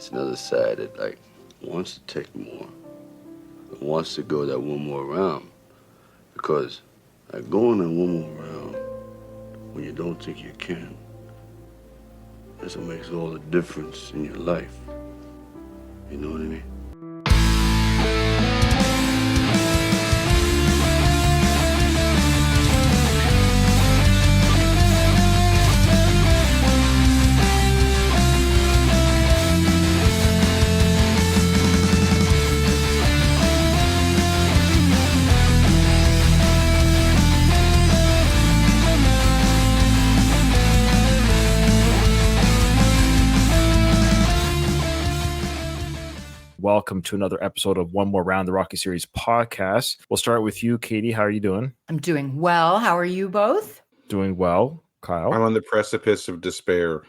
it's another side that like wants to take more, wants to go that one more round, because like going that one more round when you don't think you can, that's what makes all the difference in your life. You know what I mean? Welcome to another episode of One More Round, the Rocky Series podcast. We'll start with you, Katie. How are you doing? I'm doing well. How are you both? Doing well. Kyle? I'm on the precipice of despair.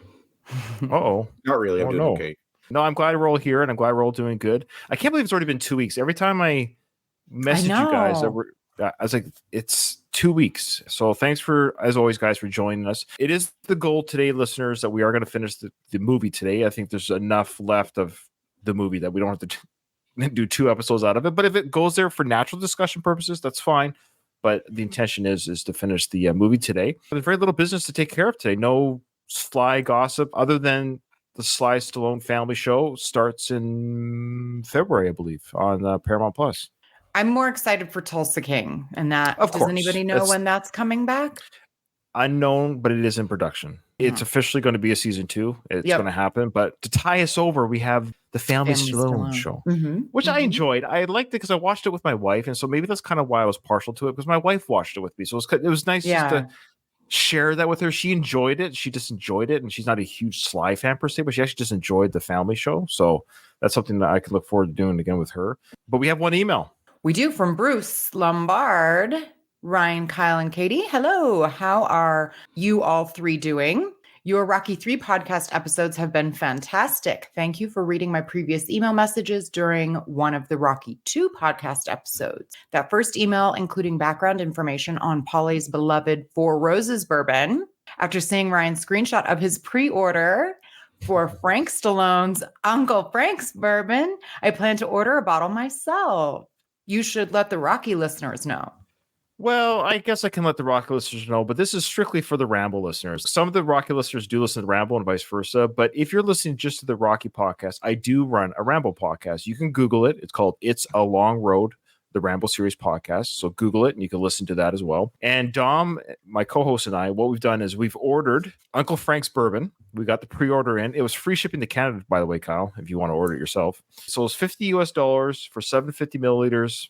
Uh-oh. Not really. I'm doing okay. No, I'm glad we're all here, and I'm glad we're all doing good. I can't believe it's already been 2 weeks. Every time I message you guys, I was like, it's 2 weeks. So thanks for, as always, guys, for joining us. It is the goal today, listeners, that we are going to finish the movie today. I think there's enough left of the movie that we don't have to do 2 episodes out of it. But if it goes there for natural discussion purposes, that's fine. But the intention is to finish the movie today. There's very little business to take care of today. No Sly gossip other than the Sly Stallone family show starts in February, I believe, on Paramount Plus. I'm more excited for Tulsa King. And that, of course. Does anybody know when that's coming back? Unknown, but it is in production. It's officially going to be a season 2. It's going to happen. But to tie us over, we have the Family Stallone show, which I enjoyed. I liked it because I watched it with my wife. And so maybe that's kind of why I was partial to it, because my wife watched it with me. So it was nice just to share that with her. She enjoyed it. She just enjoyed it. And she's not a huge Sly fan per se, but she actually just enjoyed the family show. So that's something that I can look forward to doing again with her. But we have one email. We do, from Bruce Lombard. Ryan, Kyle, and Katie, hello. How are you all three doing? Your Rocky 3 podcast episodes have been fantastic. Thank you for reading my previous email messages during one of the Rocky 2 podcast episodes. That first email, including background information on Polly's beloved Four Roses bourbon. After seeing Ryan's screenshot of his pre-order for Frank Stallone's Uncle Frank's bourbon, I plan to order a bottle myself. You should let the Rocky listeners know. Well, I guess I can let the Rocky listeners know, but this is strictly for the Ramble listeners. Some of the Rocky listeners do listen to Ramble and vice versa, but if you're listening just to the Rocky podcast, I do run a Ramble podcast. You can Google it. It's called It's a Long Road, the Ramble Series podcast. So Google it and you can listen to that as well. And Dom, my co-host, and I, what we've done is we've ordered Uncle Frank's bourbon. We got the pre-order in. It was free shipping to Canada, by the way, Kyle, if you want to order it yourself. So it's $50 for 750 milliliters.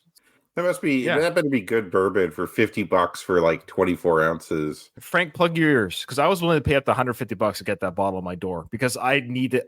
That better be good bourbon for $50 for like 24 ounces. Frank, plug your ears, because I was willing to pay up the $150 to get that bottle on my door because I need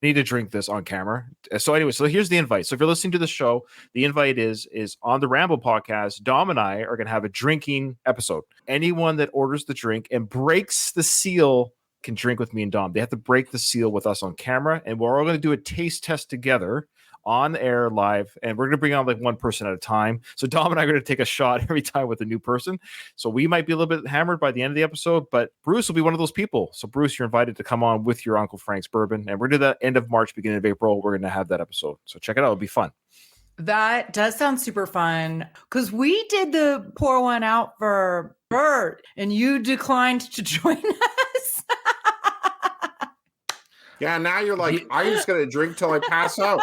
to drink this on camera. So anyway, so here's the invite. So if you're listening to the show, the invite is on the Ramble podcast. Dom and I are going to have a drinking episode. Anyone that orders the drink and breaks the seal can drink with me and Dom. They have to break the seal with us on camera, and we're all going to do a taste test together on air live, and we're going to bring on like one person at a time. So Dom and I are going to take a shot every time with a new person. So we might be a little bit hammered by the end of the episode, but Bruce will be one of those people. So Bruce, you're invited to come on with your Uncle Frank's bourbon, and we're going to do that end of March, beginning of April. We're going to have that episode. So check it out. It'll be fun. That does sound super fun, because we did the pour one out for Bert and you declined to join us. Yeah, now you're like, I'm just going to drink till I pass out.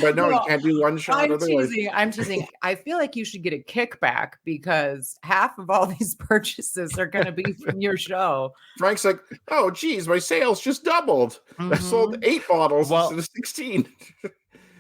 But no, you can't do one shot. I'm teasing. I feel like you should get a kickback because half of all these purchases are going to be from your show. Frank's like, oh, geez, my sales just doubled. I sold 8 bottles instead of 16.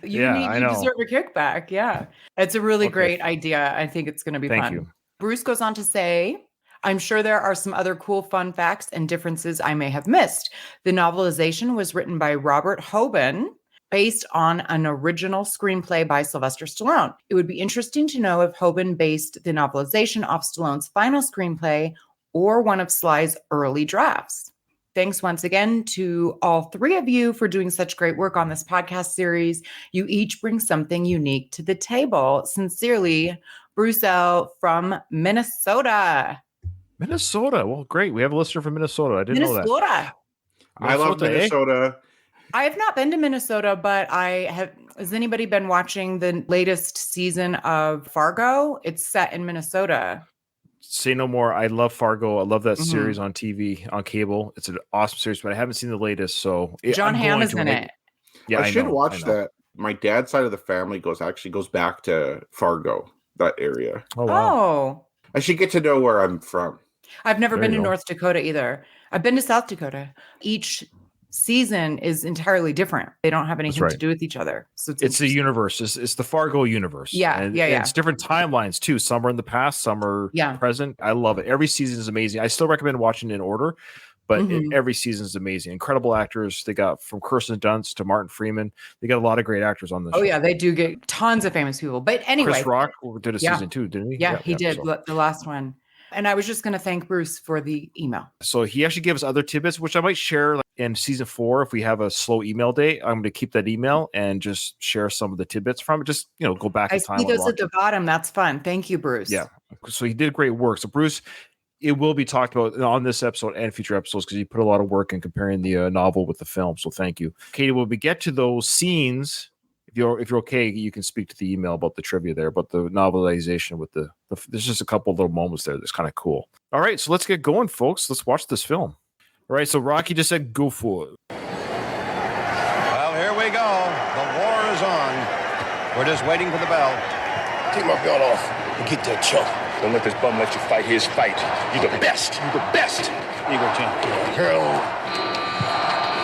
You deserve a kickback. Yeah. It's a really great idea. I think it's going to be fun. Thank you. Bruce goes on to say, I'm sure there are some other cool fun facts and differences I may have missed. The novelization was written by Robert Hoban, based on an original screenplay by Sylvester Stallone. It would be interesting to know if Hoban based the novelization off Stallone's final screenplay or one of Sly's early drafts. Thanks once again to all three of you for doing such great work on this podcast series. You each bring something unique to the table. Sincerely, Bruce L. from Minnesota. Minnesota. Well, great. We have a listener from Minnesota. I didn't know that. I love Minnesota. I have not been to Minnesota, but I have. Has anybody been watching the latest season of Fargo? It's set in Minnesota. Say no more. I love Fargo. I love that Mhm. series on TV, on cable. It's an awesome series, but I haven't seen the latest. So John I'm Hamm going is to in wait. it. Yeah, I should know, watch I know. that. My dad's side of the family goes back to Fargo, that area. Oh wow. Oh, I should get to know where I'm from. I've never There been you to go. North Dakota either. I've been to South Dakota. Each season is entirely different. They don't have anything to right. do with each other. So It's the interesting. universe. It's the Fargo universe. Yeah, and, yeah, and yeah. it's different timelines too. Some are in the past, some are Yeah. present. I love it. Every season is amazing. I still recommend watching it in order, but Mhm. every season is amazing. Incredible actors. They got from Kirsten Dunst to Martin Freeman. They got a lot of great actors on this. Oh show. yeah, they do get tons of famous people. But anyway, Chris Rock did a Yeah. season 2, didn't he? yeah, he did So. the last one. And I was just going to thank Bruce for the email. So he actually gave us other tidbits, which I might share in season 4. If we have a slow email day, I'm going to keep that email and just share some of the tidbits from it. Just, go back I in time. see on those Rocky. at the bottom. That's fun. Thank you, Bruce. Yeah. So he did great work. So Bruce, it will be talked about on this episode and future episodes because you put a lot of work in comparing the novel with the film. So thank you, Katie. When we get to those scenes, if you're okay, you can speak to the email about the trivia there, but the novelization with the there's just a couple little moments there that's kind of cool. All right, so let's get going, folks. Let's watch this film. All right, so Rocky just said go for it. Well, here we go. The war is on. We're just waiting for the bell. Take my belt off and get that chump. Don't let this bum let you fight his fight. You're the best. You're the best. Eagle Chin. Hell.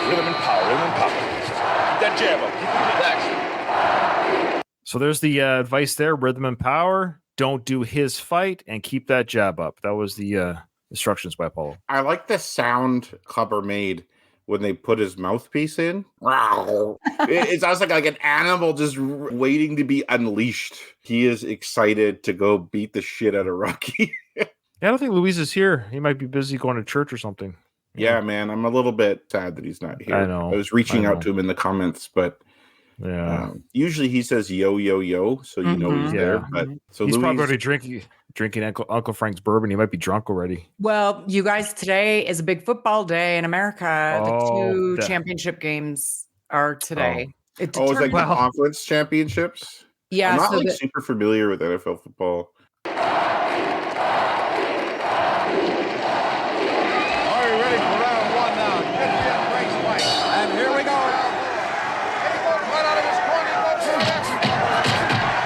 Rhythm and power. Rhythm and power. Keep that jab up. Keep it relaxed. So there's the advice there: rhythm and power. Don't do his fight and keep that jab up. That was the instructions by Apollo. I like the sound Clubber made when they put his mouthpiece in. It sounds like an animal just waiting to be unleashed. He is excited to go beat the shit out of Rocky. Yeah, I don't think Luis is here. He might be busy going to church or something. Yeah, man, I'm a little bit sad that he's not here. I know. I was reaching I know. out to him in the comments, but Yeah, usually he says yo yo yo, so you know he's Mhm. there. Yeah. But so he's Louis, probably already drinking Uncle Frank's bourbon. He might be drunk already. Well, you guys, today is a big football day in America. Oh, the two the- championship games are today. It it's like the determines- Well- conference championships. yeah, I'm not so like the- super familiar with NFL football. Are you ready for round one now? Should be a great fight. And here we go. He goes right out of his corner. He goes right after him.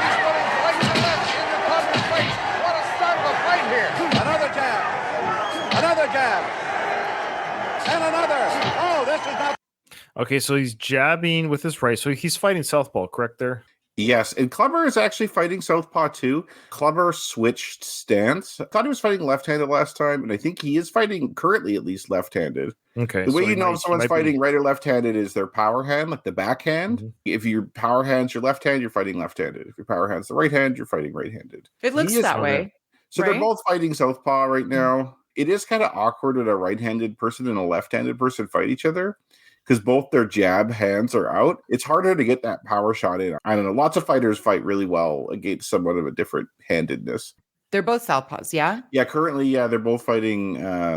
He's running right to the left in the Clubber's face. What a start of a fight here. Another jab. Another jab. And another. Oh, this is not. Okay, so he's jabbing with his right. So he's fighting southpaw, correct there? Yes, and Clubber is actually fighting southpaw too. Clubber switched stance. I thought he was fighting left-handed last time, and I think he is fighting currently at least left-handed. Okay. The way so you he know might- if someone's might be- fighting right or left-handed is their power hand, like the backhand. Mhm. If your power hand's your left hand, you're fighting left-handed. If your power hand's the right hand, you're fighting right-handed. it looks He is- that way. So Right. they're both fighting southpaw right now. It is kind of awkward when a right-handed person and a left-handed person fight each other because both their jab hands are out. It's harder to get that power shot in. I don't know. Lots of fighters fight really well against someone of a different handedness. They're both southpaws, yeah? Yeah, currently, they're both fighting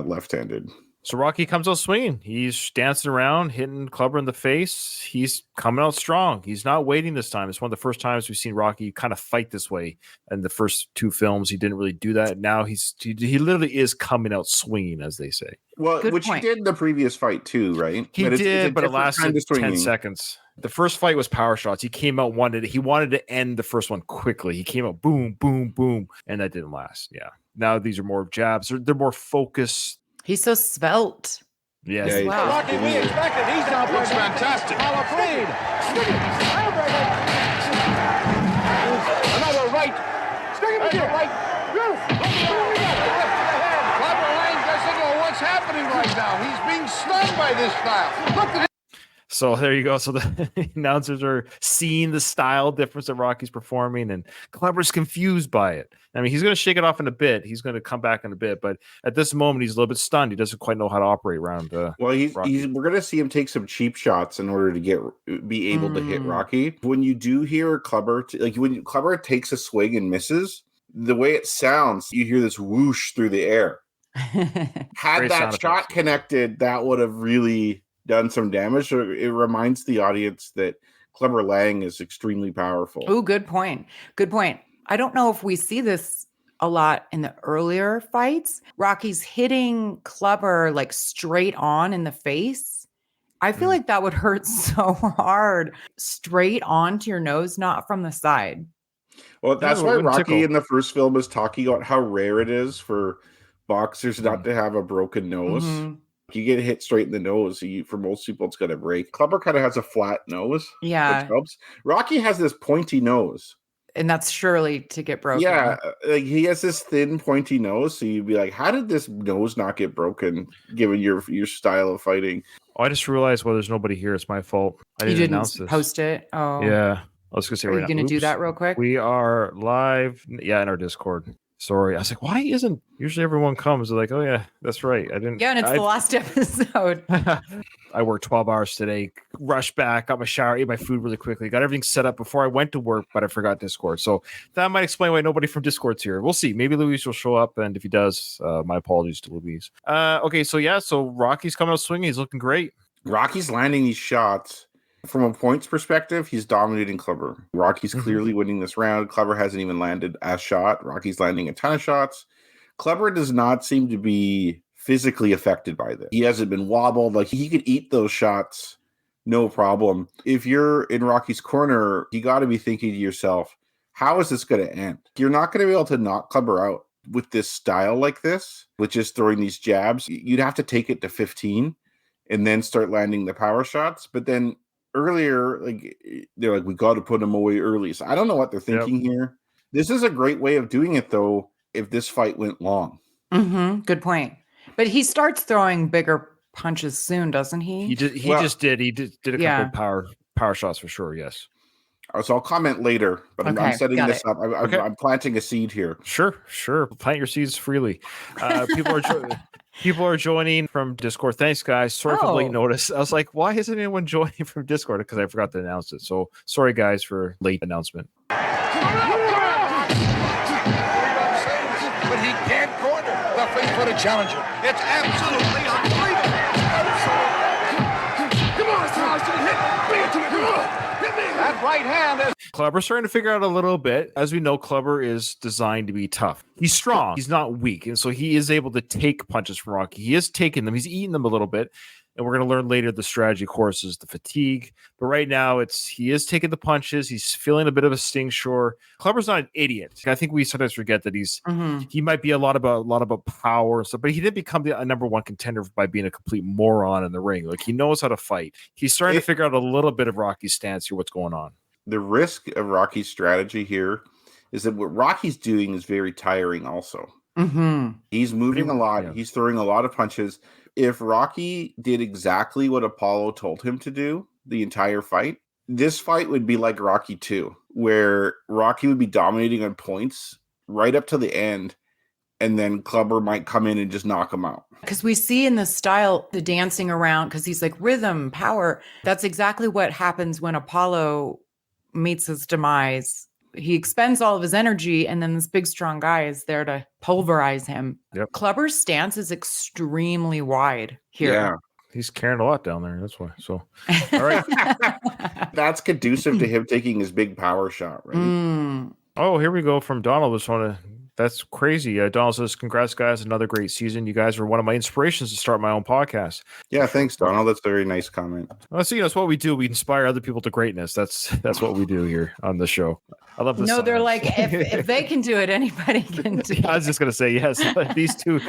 left-handed. So Rocky comes out swinging. He's dancing around, hitting Clubber in the face. He's coming out strong. He's not waiting this time. It's one of the first times we've seen Rocky kind of fight this way. In the first two films, he didn't really do that. Now he literally is coming out swinging, as they say. Well, Good which point. he did in the previous fight too, right? He But it's a did, but it different lasted kind of 10 swinging. seconds. The first fight was power shots. He came out he wanted to end the first one quickly. He came out boom, boom, boom, and that didn't last. Yeah. Now these are more jabs. They're more focused. He's so svelte. Yes. Yeah, he's- Wow. Rocky, we expected. He's now Looks fantastic. Hall of Fame. Another right. Stick him again. Right. Clubber Lang doesn't know what's happening right now. He's being stunned by this style. Look at him. So there you go. So the announcers are seeing the style difference that Rocky's performing, and Clubber's confused by it. I mean, he's going to shake it off in a bit. He's going to come back in a bit, but at this moment, he's a little bit stunned. He doesn't quite know how to operate around. Well, Rocky. we're gonna see him take some cheap shots in order to be able to hit Mm. Rocky. When you do hear Clubber, when Clubber takes a swing and misses, the way it sounds, you hear this whoosh through the air. Had Great that sound shot effects. connected, that would have really done some damage. So it reminds the audience that Clubber Lang is extremely powerful. Oh, good point. Good point. I don't know if we see this a lot in the earlier fights. Rocky's hitting Clubber like straight on in the face. I feel like that would hurt so hard. Straight onto your nose, not from the side. Well, that's it why wouldn't Rocky tickle. in the first film is talking about how rare it is for boxers not to have a broken nose. Mhm. You get hit straight in the nose. For most people, it's going to break. Clubber kind of has a flat nose. Yeah. Which helps. Rocky has this pointy nose. And that's surely to get broken. Yeah, like he has this thin, pointy nose. So you'd be like, how did this nose not get broken given your style of fighting? Oh, I just realized, well, there's nobody here. It's my fault. I You didn't announce didn't this. post it. Oh. Yeah. I was going to say Are right you now. going to do Oops. that real quick? We are live. Yeah, in our Discord. Sorry. I was like, why isn't usually everyone comes? They're like, oh yeah, that's right. I didn't. Yeah, and it's the last episode. I worked 12 hours today, rushed back, got my shower, ate my food really quickly, got everything set up before I went to work, but I forgot Discord. So that might explain why nobody from Discord's here. We'll see. Maybe Luis will show up, and if he does, my apologies to Luis. Okay, so Rocky's coming out swinging. He's looking great. Rocky's landing these shots. From a points perspective, he's dominating Clubber. Rocky's clearly winning this round. Clubber hasn't even landed a shot. Rocky's landing a ton of shots. Clubber does not seem to be physically affected by this. He hasn't been wobbled. Like, he could eat those shots, no problem. If you're in Rocky's corner, you got to be thinking to yourself, how is this going to end? You're not going to be able to knock Clubber out with this style like this, with just throwing these jabs. You'd have to take it to 15 and then start landing the power shots. But then earlier, like, they're like, we got to put him away early. So I don't know what they're thinking here. This is a great way of doing it, though, if this fight went long. Good point. But he starts throwing bigger punches soon, doesn't he? He just did. He did a couple power shots for sure. Yes. So I'll comment later, but I'm setting this up. I'm planting a seed here. Sure. Plant your seeds freely. People are joining from Discord. Thanks, guys. Sorry for the late notice. I was like, why isn't anyone joining from Discord? Because I forgot to announce it. So sorry, guys, for late announcement. But he can't corner the fleet-footed challenger. It's absolutely unbelievable. Come on, Charleston, hit. Bring it to me. Come on. Hit me. That right hand is... Clubber's starting to figure out a little bit. As we know, Clubber is designed to be tough. He's strong. He's not weak. And so he is able to take punches from Rocky. He is taking them. He's eating them a little bit. And we're going to learn later the strategy, of course, is the fatigue. But right now, he is taking the punches. He's feeling a bit of a sting, sure. Clubber's not an idiot. I think we sometimes forget that he might be a lot about power and stuff, but he didn't become a number one contender by being a complete moron in the ring. Like, he knows how to fight. He's starting to figure out a little bit of Rocky's stance here, what's going on. The risk of Rocky's strategy here is that what Rocky's doing is very tiring also. He's moving a lot. Yeah. He's throwing a lot of punches. If Rocky did exactly what Apollo told him to do the entire fight, this fight would be like Rocky 2, where Rocky would be dominating on points right up to the end, and then Clubber might come in and just knock him out. Because we see in the style, the dancing around, because he's like rhythm, power. That's exactly what happens when Apollo meets his demise. He expends all of his energy, and then this big, strong guy is there to pulverize him. Yep. Clubber's stance is extremely wide here. Yeah. He's carrying a lot down there. That's why. So, all right. That's conducive to him taking his big power shot, right? Oh, here we go from Donald. That's crazy. Donald says, congrats, guys. Another great season. You guys were one of my inspirations to start my own podcast. Yeah, thanks, Donald. That's a very nice comment. Well, so, that's what we do. We inspire other people to greatness. That's what we do here on the show. I love this. No, they're like, if they can do it, anybody can do it. I was just going to say, yes. These two.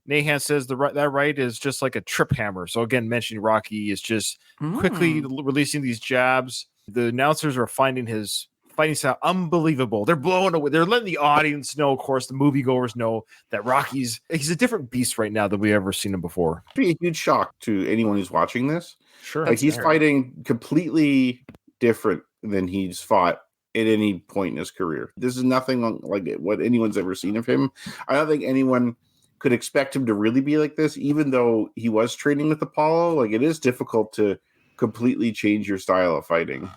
Nahan says that right is just like a trip hammer. So again, mentioning Rocky is just quickly releasing these jabs. The announcers are finding his fighting style unbelievable. They're blowing away. They're letting the audience know, of course, the moviegoers know that he's a different beast right now than we ever seen him before. It'd be a huge shock to anyone who's watching this. Sure. Like, he's fighting completely different than he's fought at any point in his career. This is nothing like what anyone's ever seen of him. I don't think anyone could expect him to really be like this, even though he was training with Apollo. Like, it is difficult to completely change your style of fighting.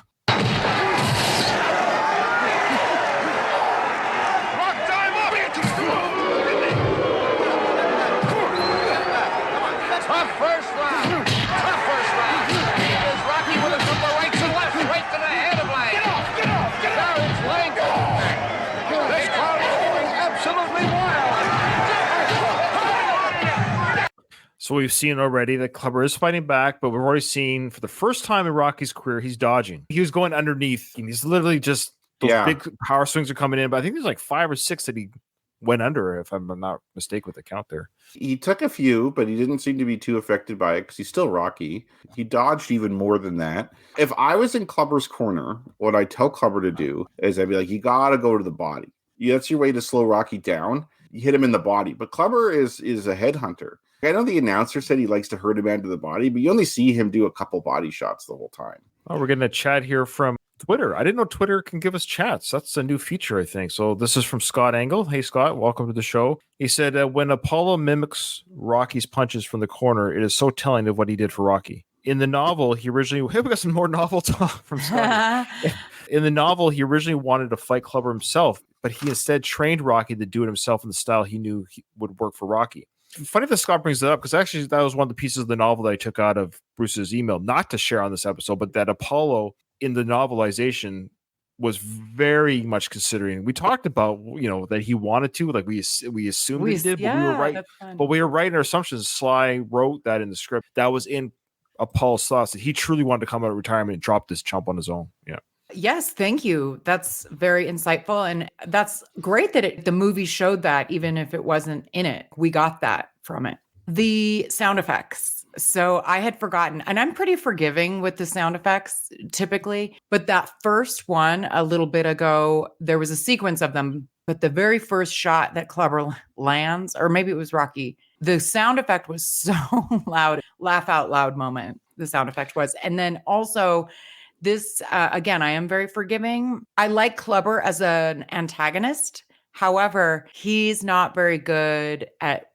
Tough first round. So we've seen already that Clubber is fighting back, but we've already seen for the first time in Rocky's career, he's dodging. He was going underneath, and he's literally just those big power swings are coming in. But I think there's like 5 or 6 that he went under, if I'm not mistaken with the count there. He took a few, but he didn't seem to be too affected by it because he's still Rocky. He dodged even more than that. If I was in Clubber's corner, what I tell Clubber to do is I'd be like, you got to go to the body. That's your way to slow Rocky down. You hit him in the body. But Clubber is a headhunter. I know the announcer said he likes to hurt a man to the body, but you only see him do a couple body shots the whole time. Oh, we're getting a chat here from Twitter. I didn't know Twitter can give us chats. That's a new feature, I think. So this is from Scott Engel. Hey, Scott, welcome to the show. He said, when Apollo mimics Rocky's punches from the corner, it is so telling of what he did for Rocky. In the novel, he originally... Hey, we got some more novel talk from Scott. In the novel, he originally wanted to fight Clubber himself, but he instead trained Rocky to do it himself in the style he knew would work for Rocky. Funny that Scott brings it up, because actually that was one of the pieces of the novel that I took out of Bruce's email, not to share on this episode, but that Apollo in the novelization was very much considering. We talked about, that he wanted to, like we assumed he did, but we were right. But we were right in our assumptions. Sly wrote that in the script. That was in Apollo's thoughts that he truly wanted to come out of retirement and drop this chump on his own. Yeah. Yes, thank you. That's very insightful. And that's great that the movie showed that, even if it wasn't in it. We got that from it. The sound effects. So I had forgotten, and I'm pretty forgiving with the sound effects typically, but that first one a little bit ago, there was a sequence of them, but the very first shot that Clubber lands, or maybe it was Rocky, the sound effect was so loud, laugh out loud moment, the sound effect was. And then also this, again, I am very forgiving. I like Clubber as an antagonist. However, he's not very good at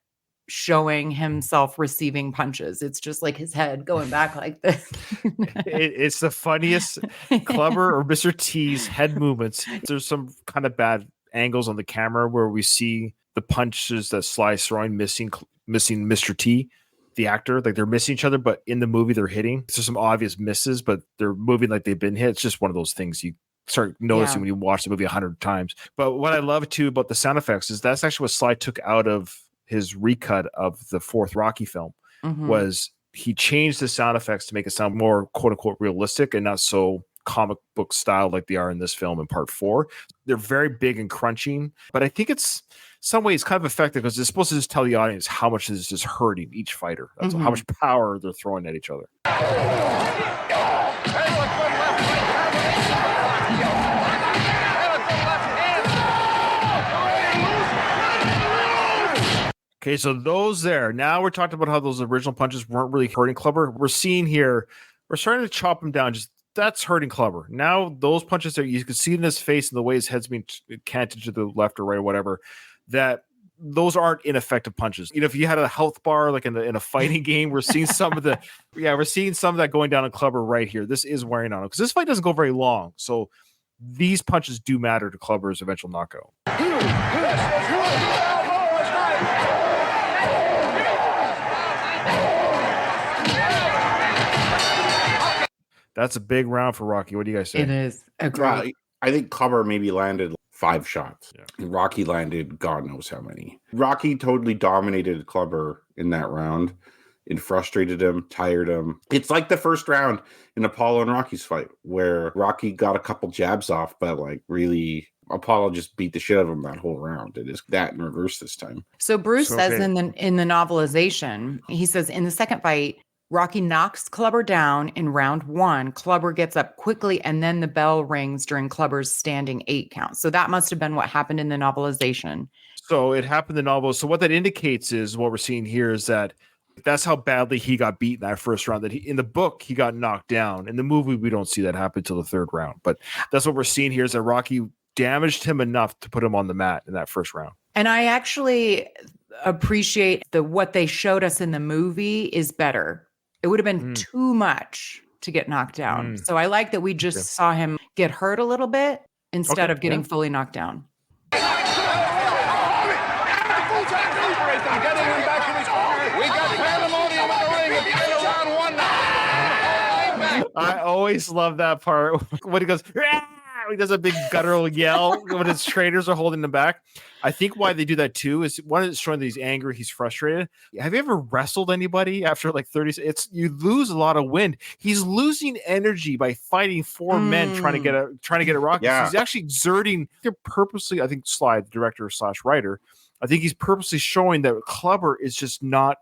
showing himself receiving punches. It's just like his head going back like this. It's the funniest Clubber or Mr. T's head movements. There's some kind of bad angles on the camera where we see the punches that Sly's throwing missing Mr. T, the actor. Like they're missing each other, but in the movie they're hitting. There's some obvious misses, but they're moving like they've been hit. It's just one of those things you start noticing when you watch the movie 100 times. But what I love too about the sound effects is that's actually what Sly took out of his recut of the 4th Rocky film. Was he changed the sound effects to make it sound more quote unquote realistic and not so comic book style like they are in this film in part 4. They're very big and crunching, but I think it's some ways kind of effective because it's supposed to just tell the audience how much this is hurting each fighter. That's how much power they're throwing at each other. Okay, so those there. Now we're talking about how those original punches weren't really hurting Clubber. We're seeing here, we're starting to chop him down. Just that's hurting Clubber. Now those punches that you can see in his face and the way his head's being canted to the left or right or whatever, that those aren't ineffective punches. If you had a health bar like in a fighting game, we're seeing some of the we're seeing some of that going down on Clubber right here. This is wearing on him because this fight doesn't go very long. So these punches do matter to Clubber's eventual knockout. That's a big round for Rocky. What do you guys say? It is. I think Clubber maybe landed 5 shots. Yeah. Rocky landed God knows how many. Rocky totally dominated Clubber in that round. It frustrated him, tired him. It's like the first round in Apollo and Rocky's fight where Rocky got a couple jabs off, but like really Apollo just beat the shit out of him that whole round. It is that in reverse this time. So Bruce says in the novelization, he says in the second fight, Rocky knocks Clubber down in round 1. Clubber gets up quickly, and then the bell rings during Clubber's standing 8 count. So that must have been what happened in the novelization. So it happened in the novel. So what that indicates is what we're seeing here is that that's how badly he got beat in that first round. That in the book, he got knocked down. In the movie, we don't see that happen until the 3rd round. But that's what we're seeing here is that Rocky damaged him enough to put him on the mat in that first round. And I actually appreciate what they showed us in the movie is better. It would have been too much to get knocked down. So I like that we just saw him get hurt a little bit instead of getting fully knocked down. I always love that part when he goes, He does a big guttural yell when his trainers are holding him back. I think why they do that too is one is showing that he's angry, he's frustrated. Have you ever wrestled anybody after like 30? You lose a lot of wind. He's losing energy by fighting four men trying to get a Rocky. Yeah. So he's actually exerting. They're purposely, I think, Sly, the director / writer, I think he's purposely showing that Clubber is just not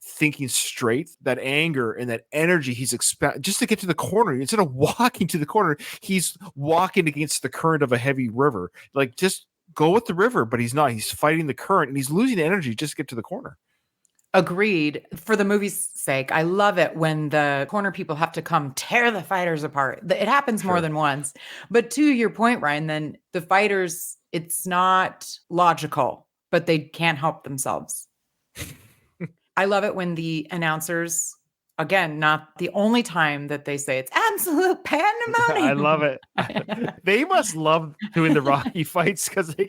thinking straight. That anger and that energy he's just to get to the corner. Instead of walking to the corner, he's walking against the current of a heavy river. Like, just go with the river, but he's not. He's fighting the current and he's losing energy just to get to the corner. Agreed. For the movie's sake, I love it when the corner people have to come tear the fighters apart. It happens more than once. But to your point, Ryan, then the fighters, it's not logical, but they can't help themselves. I love it when the announcers, again, not the only time that they say it's absolute pandemonium. I love it. They must love doing the Rocky fights because they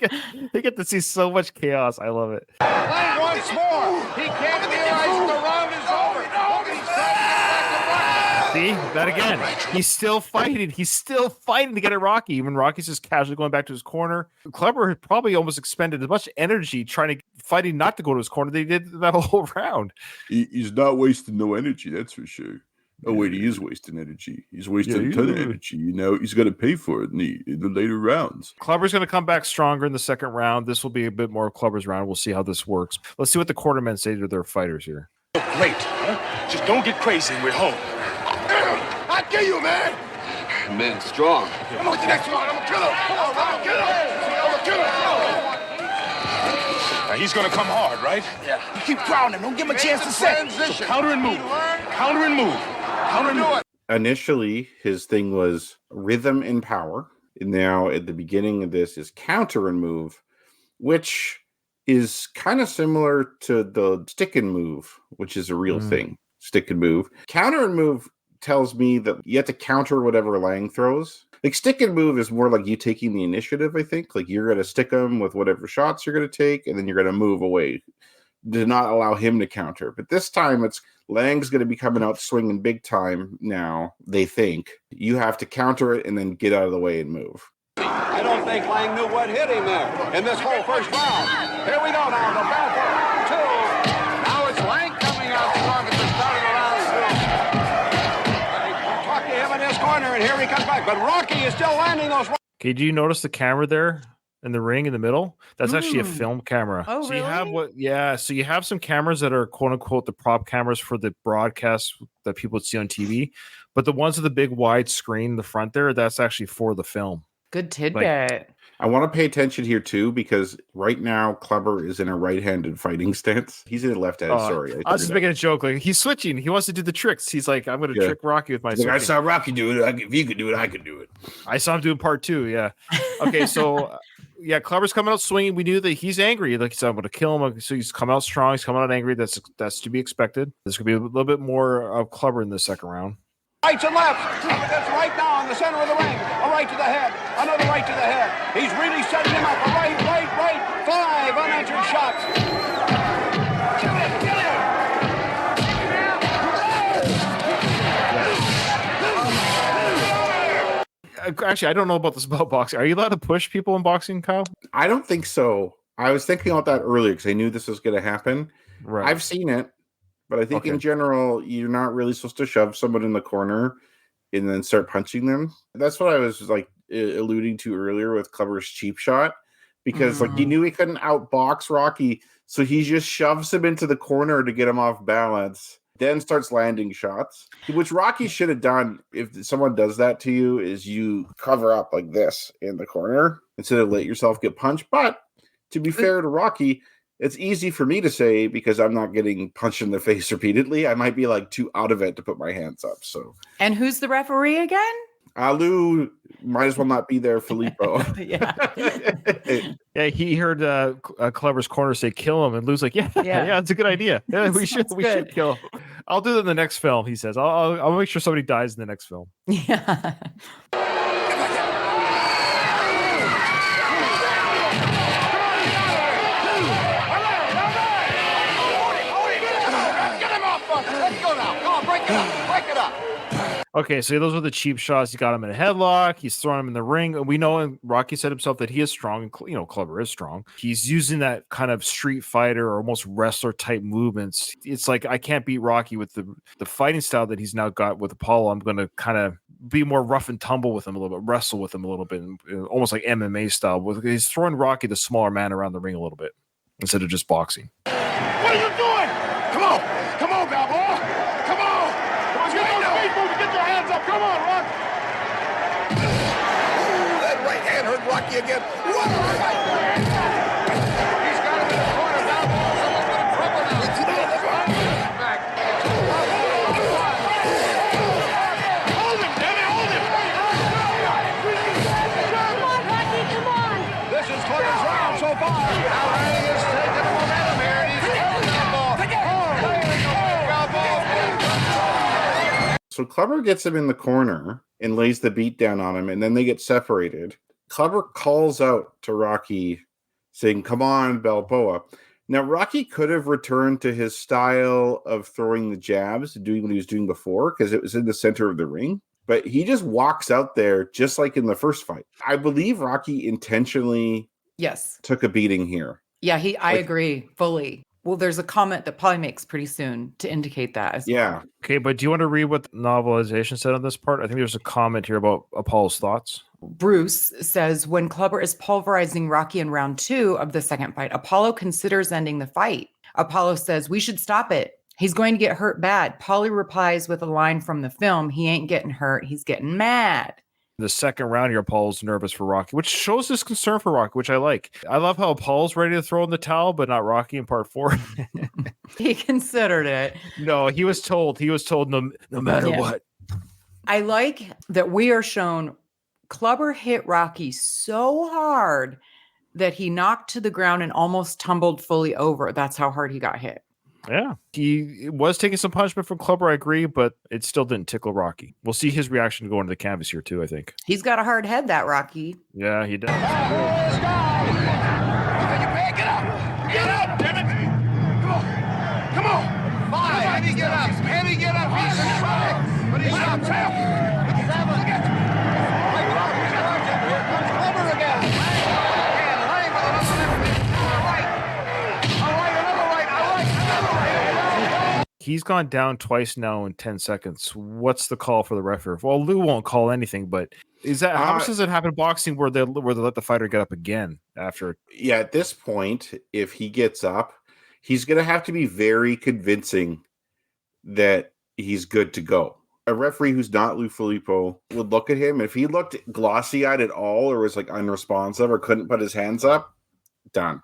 get to see so much chaos. I love it. Lang once more. He can't realize the round is over. He's trying to get back to Rocky. See that again? He's still fighting. He's still fighting to get at Rocky. Even Rocky's just casually going back to his corner. Clubber had probably almost expended as much energy fighting not to go to his corner they did that whole round. He's not wasting no energy, that's for sure. Oh wait, he is wasting energy. He's wasting a ton of energy. You know, he's got to pay for it in the later rounds. Clubber's going to come back stronger in the second round. This will be a bit more of Clubber's round. We'll see how this works. Let's see what the quartermen say to their fighters here. Great, huh? Just don't get crazy and we're home. I kill you, man. Man, strong. I'm on the next one. I'm gonna kill him. I'm gonna kill him. I'm gonna kill him. Now he's gonna come hard, right? Yeah. You keep crowding him. Don't give him a chance to set. So counter and move. Counter and move. Counter and move. Initially, his thing was rhythm and power. And now at the beginning of this is counter and move, which is kind of similar to the stick and move, which is a real thing. Stick and move. Counter and move tells me that you have to counter whatever Lang throws. Like stick and move is more like you taking the initiative, I think. Like you're going to stick him with whatever shots you're going to take, and then you're going to move away to not allow him to counter. But this time it's Lang's going to be coming out swinging big time now, they think. You have to counter it and then get out of the way and move. I don't think Lang knew what hit him there in this whole first round. Here we go now, the bell for 2. Now it's Lang coming out strong at the start of the round. Talk to him in his corner, and here he comes back. But Rocky is still landing those. Okay, do you notice the camera there in the ring in the middle? That's actually a film camera. Oh, so you have really? so you have some cameras that are quote unquote the prop cameras for the broadcast that people would see on TV, but the ones with the big wide screen in the front there, that's actually for the film. Good tidbit. I want to pay attention here too, because right now Clubber is in a right-handed fighting stance. He's in a left-handed. Sorry, I was just making a joke. Like he's switching. He wants to do the tricks. He's like, I'm going to trick Rocky with my. Like, I saw Rocky do it. If you could do it, I could do it. I saw him doing part 2. Yeah. Okay, so Clubber's coming out swinging. We knew that he's angry. Like he said, I'm going to kill him. So he's coming out strong. He's coming out angry. That's to be expected. There's going to be a little bit more of Clubber in the second round. Rights and lefts. That's right now in the center of the ring. A right to the head. Another right to the head. He's really setting him up. A right. 5 unanswered shots. Kill him. Actually, I don't know about this about boxing. Are you allowed to push people in boxing, Kyle? I don't think so. I was thinking about that earlier because I knew this was going to happen. Right. I've seen it. But I think in general, you're not really supposed to shove someone in the corner and then start punching them. That's what I was like alluding to earlier with Clubber's cheap shot, because like he knew he couldn't outbox Rocky, so he just shoves him into the corner to get him off balance, then starts landing shots, which Rocky should have done. If someone does that to you, is you cover up like this in the corner instead of let yourself get punched. But to be fair to Rocky, it's easy for me to say because I'm not getting punched in the face repeatedly. I might be like too out of it to put my hands up. So, And who's the referee again? Lou might as well not be there, Filippo. Yeah. Yeah, he heard Clubber's corner say kill him, and Lou's like, yeah, it's a good idea. Yeah, we should kill him. I'll do that in the next film. He says, I'll make sure somebody dies in the next film. Yeah. Okay, so those are the cheap shots. He got him in a headlock. He's throwing him in the ring. And we know, and Rocky said himself, that he is strong. And, you know, Clubber is strong. He's using that kind of street fighter or almost wrestler type movements. It's like, I can't beat Rocky with the fighting style that he's now got with Apollo. I'm going to kind of be more rough and tumble with him a little bit, wrestle with him a little bit, almost like MMA style. He's throwing Rocky, the smaller man, around the ring a little bit instead of just boxing. What are you doing? Come on. Come on, Balboa. Come on. Come on, get those feet moving. Get your hands up. Come on, Rock. Ooh, that right hand hurt Rocky again. What a right. He's got him in the corner. Balboa, someone's got him trouble now. Back. Hold him, Debbie. Hold him. Come on, Rocky, come on. This is Clubber's round so far. Now Randy is taking the momentum here. He's killing Balboa. Oh, there you go, Balboa. So Clubber gets him in the corner and lays the beat down on him, and then they get separated. Clubber calls out to Rocky saying, "Come on, Balboa." Now, Rocky could have returned to his style of throwing the jabs, doing what he was doing before, because it was in the center of the ring. But he just walks out there just like in the first fight. I believe Rocky intentionally Yes. took a beating here. Yeah, I Like- agree fully. Well, there's a comment that probably makes pretty soon to indicate that as well. Yeah. Okay, but do you want to read what the novelization said on this part? I think there's a comment here about Apollo's thoughts. Bruce says when Clubber is pulverizing Rocky in round 2 of the second fight, Apollo considers ending the fight. Apollo says, "We should stop it. He's going to get hurt bad." Paulie replies with a line from the film, "He ain't getting hurt. He's getting mad." In the second round here, Apollo's nervous for Rocky, which shows his concern for Rocky, which I like. I love how Apollo's ready to throw in the towel, but not Rocky in part 4. He considered it. No, he was told no matter Yeah. what. I like that we are shown Clubber hit Rocky so hard that he knocked to the ground and almost tumbled fully over. That's how hard he got hit. Yeah, he was taking some punishment from Clubber, I agree, but it still didn't tickle Rocky. We'll see his reaction going to the canvas here too, I think. He's got a hard head, that Rocky. Yeah, he does. Let's go. You man, get up. Get up, damn it. Come on. Come on. Five. Can he get up? Can he get up? He's in trouble. But he's not. 7. Here comes Clubber again. And Lang with another left. Right. All right, another right. All right, another right. He's gone down twice now in 10 seconds. What's the call for the referee? Well, Lou won't call anything, but is that how much does it happen in boxing where they let the fighter get up again after? Yeah, at this point, if he gets up, he's going to have to be very convincing that he's good to go. A referee who's not Lou Filippo would look at him. If he looked glossy-eyed at all or was like unresponsive or couldn't put his hands up, done.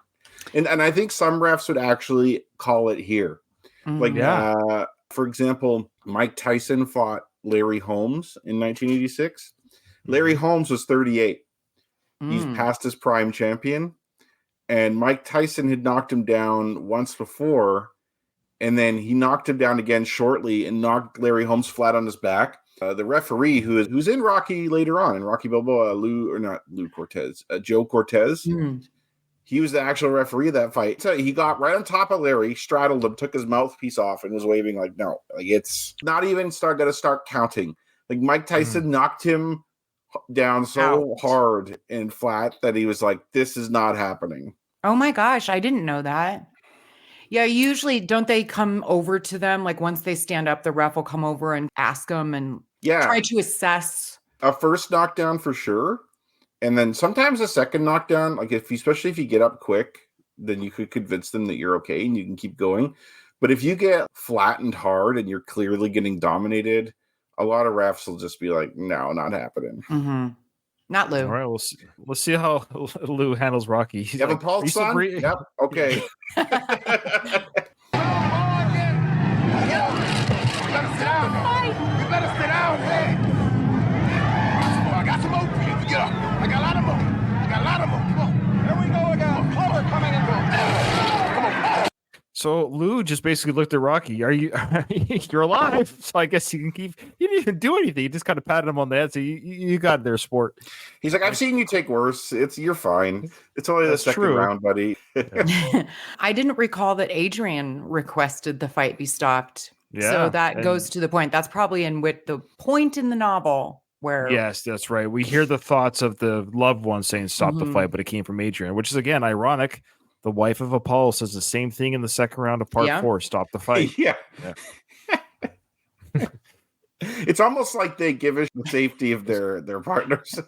And I think some refs would actually call it here. Like, Yeah. For example, Mike Tyson fought Larry Holmes in 1986. Larry Holmes was 38. He's past his prime champion. And Mike Tyson had knocked him down once before. And then he knocked him down again shortly and knocked Larry Holmes flat on his back. The referee, who's in Rocky later on, in Rocky Balboa, Joe Cortez. He was the actual referee of that fight. So he got right on top of Larry, straddled him, took his mouthpiece off, and was waving like, no, like it's not even going to start counting. Like Mike Tyson knocked him down so hard and flat that he was like, this is not happening. Oh my gosh, I didn't know that. Yeah, usually don't they come over to them? Like once they stand up, the ref will come over and ask them and try to assess. A first knockdown for sure. And then sometimes a second knockdown, like especially if you get up quick, then you could convince them that you're okay and you can keep going. But if you get flattened hard and you're clearly getting dominated, a lot of refs will just be like, no, not happening. Mm-hmm. Not Lou. All right, we'll see how Lou handles Rocky. He's You have a pulse, son? Yep. Okay. You better sit down. You better sit down. Hey. I got some more for you. Get up. I got a lot of more. Come on. Here we go again. Clubber coming in. Come on. So Lou just basically looked at Rocky. You're alive? So I guess you can keep. You didn't even do anything. You just kind of patted him on the head. So you got their sport. He's like, I've seen you take worse. You're fine. It's only the second round, buddy. I didn't recall that Adrian requested the fight be stopped. Yeah. So that and- goes to the point. That's probably with the point in the novel where Yes, that's right. We hear the thoughts of the loved one saying stop the Mhm. fight, but it came from Adrian, which is again ironic. The wife of Apollo says the same thing in the second round of part Yeah. 4, stop the fight. Yeah. Yeah. It's almost like they give us the safety of their partners.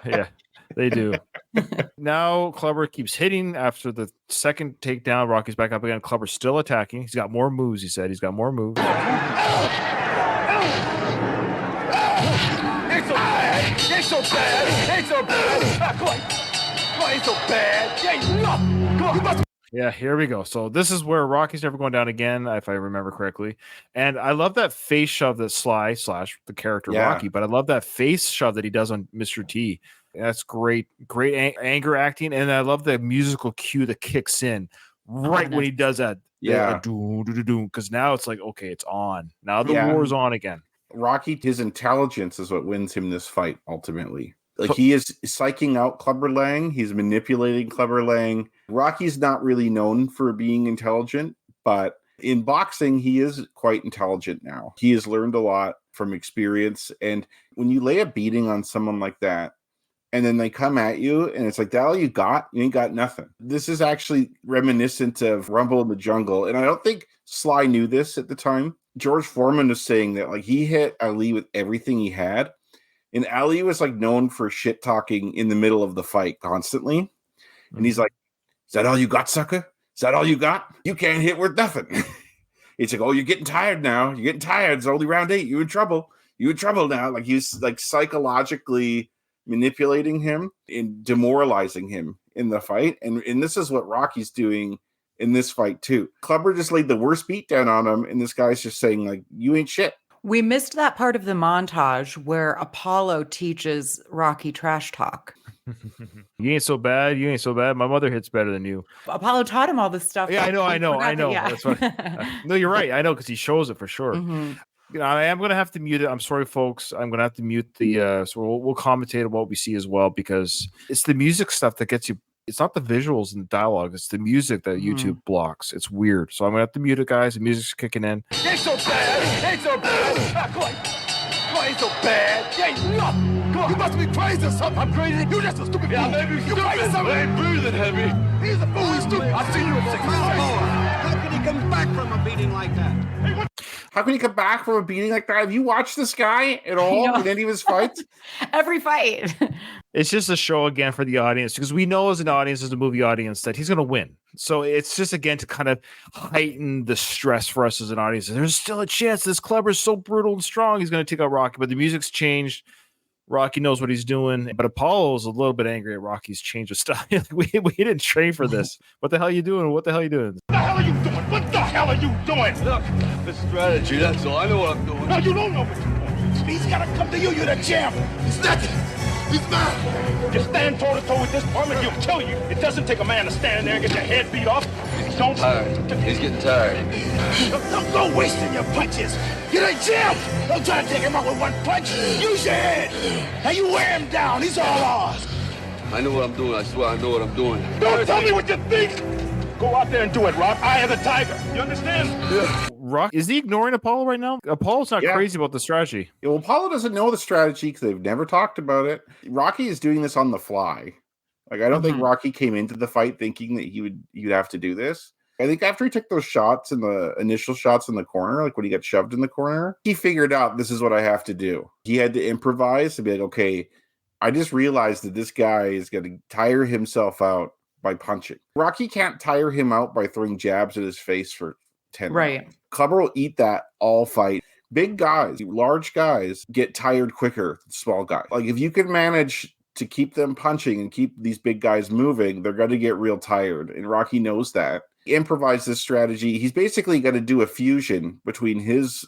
Yeah, they do. Now Clubber keeps hitting after the second takedown. Rocky's back up again. Clubber's still attacking. He's got more moves, he said. He's got more moves. Ain't so bad. Ain't so bad. Ain't so bad. Come on. Come on, ain't so bad. Ain't nothing. Come on. You must Yeah, here we go. So this is where Rocky's never going down again, if I remember correctly. And I love that face shove that Sly / the character Yeah. Rocky, but I love that face shove that he does on Mr. T. That's great, great anger acting, and I love the musical cue that kicks in right when he does that. Yeah. Because now it's like, okay, it's on. Now the Yeah. war's on again. Rocky, his intelligence is what wins him this fight ultimately. Like he is psyching out Clubber Lang. He's manipulating Clubber Lang. Rocky's not really known for being intelligent, but in boxing, he is quite intelligent now. He has learned a lot from experience. And when you lay a beating on someone like that, and then they come at you, and it's like, that all you got? You ain't got nothing. This is actually reminiscent of Rumble in the Jungle. And I don't think Sly knew this at the time. George Foreman was saying that like he hit Ali with everything he had. And Ali was like known for shit talking in the middle of the fight constantly. And he's like, is that all you got, sucker? Is that all you got? You can't hit with nothing. It's like, oh, you're getting tired now. You're getting tired. It's only round 8. You're in trouble. You're in trouble now. Like he's like psychologically manipulating him and demoralizing him in the fight. And this is what Rocky's doing in this fight too. Clubber just laid the worst beat down on him. And this guy's just saying like, you ain't shit. we missed that part of the montage where Apollo teaches Rocky trash talk. You ain't so bad. You ain't so bad. My mother hits better than you. Apollo taught him all this stuff. Yeah, I know. He forgot that- yeah. That's what. No, you're right. I know because he shows it for sure. Mhm. You know, I am going to have to mute it. I'm sorry, folks. I'm going to have to mute the. So we'll commentate on what we see as well because it's the music stuff that gets you. It's not the visuals and the dialogue. It's the music that YouTube blocks. It's weird. So I'm going to have to mute it, guys. The music's kicking in. Ain't so bad. Ain't so bad. Come on. Come on, ain't so bad. Ain't nothing. Come on. You must be crazy or something. I'm crazy. You just a stupid fool. Yeah, maybe you crazy something. I ain't breathing heavy. He's a fool. He's stupid. I've seen you in 6 How can he come back from a beating like that? How can he come back from a beating like that? Have you watched this guy at all know. in any of his fights? Every fight. It's just a show again for the audience because we know as an audience, as a movie audience, that he's going to win. So it's just again to kind of heighten the stress for us as an audience. There's still a chance. This Clubber is so brutal and strong. He's going to take out Rocky, but the music's changed. Rocky knows what he's doing, but Apollo's a little bit angry at Rocky's change of style. we didn't train for this. What the hell are you doing? What the hell are you doing? What the hell are you doing? What the hell are you doing? Look, the strategy, that's all. I know what I'm doing. No, you don't know what you're doing. He's got to come to you. You're the champ. He's nothing. He's not. You stand toe-to-toe with this woman, he'll kill you. It doesn't take a man to stand there and get your head beat off. Don't. He's getting tired. Don't go wasting your punches. You're the champ. Don't try to take him out with one punch. Use your head. Now you wear him down. He's all ours. I know what I'm doing. I swear I know what I'm doing. Don't tell me what you think. Go out there and do it, Rock. Eye of the tiger. You understand? Yeah. Rock, is he ignoring Apollo right now? Apollo's not Yeah. crazy about the strategy. Yeah, well, Apollo doesn't know the strategy because they've never talked about it. Rocky is doing this on the fly. Like I don't think Rocky came into the fight thinking that he'd have to do this. I think after he took those shots in the initial shots in the corner, like when he got shoved in the corner, he figured out this is what I have to do. He had to improvise and be like, okay, I just realized that this guy is going to tire himself out by punching. Rocky can't tire him out by throwing jabs at his face for 10 Right. rounds. Clubber will eat that all fight. Big guys, large guys get tired quicker than small guys. Like if you can manage to keep them punching and keep these big guys moving, they're going to get real tired. And Rocky knows that. He improvised this strategy. He's basically going to do a fusion between his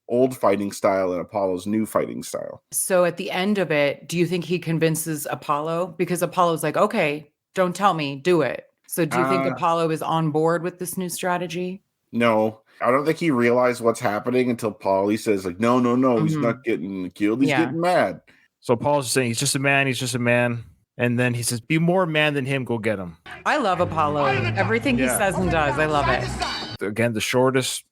old fighting style and Apollo's new fighting style. So at the end of it, do you think he convinces Apollo? Because Apollo's like, okay, don't tell me, do it. So do you think Apollo is on board with this new strategy? No, I don't think he realized what's happening until Paulie says like, no, he's not getting killed. He's getting mad. So Apollo's just saying he's just a man. He's just a man. And then he says, be more man than him. Go get him. I love Apollo. Everything he says and does. I love it. Again, the shortest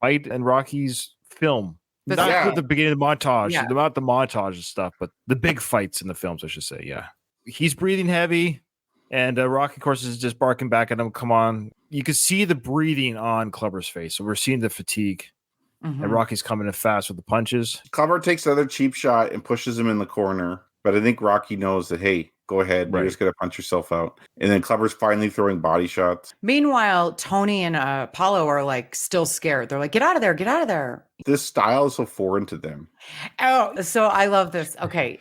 fight in Rocky's film. The Not second- the beginning of the montage, Yeah. not the montage and stuff, but the big fights in the films, I should say. Yeah. He's breathing heavy, and Rocky, of course, is just barking back at him. Come on. You can see the breathing on Clubber's face. So we're seeing the fatigue, Mhm. and Rocky's coming in fast with the punches. Clubber takes another cheap shot and pushes him in the corner. But I think Rocky knows that, hey, go ahead. Right. You're just going to punch yourself out. And then Clubber's finally throwing body shots. Meanwhile, Tony and Apollo are like still scared. They're like, get out of there, get out of there. This style is so foreign to them. Oh, so I love this. Okay.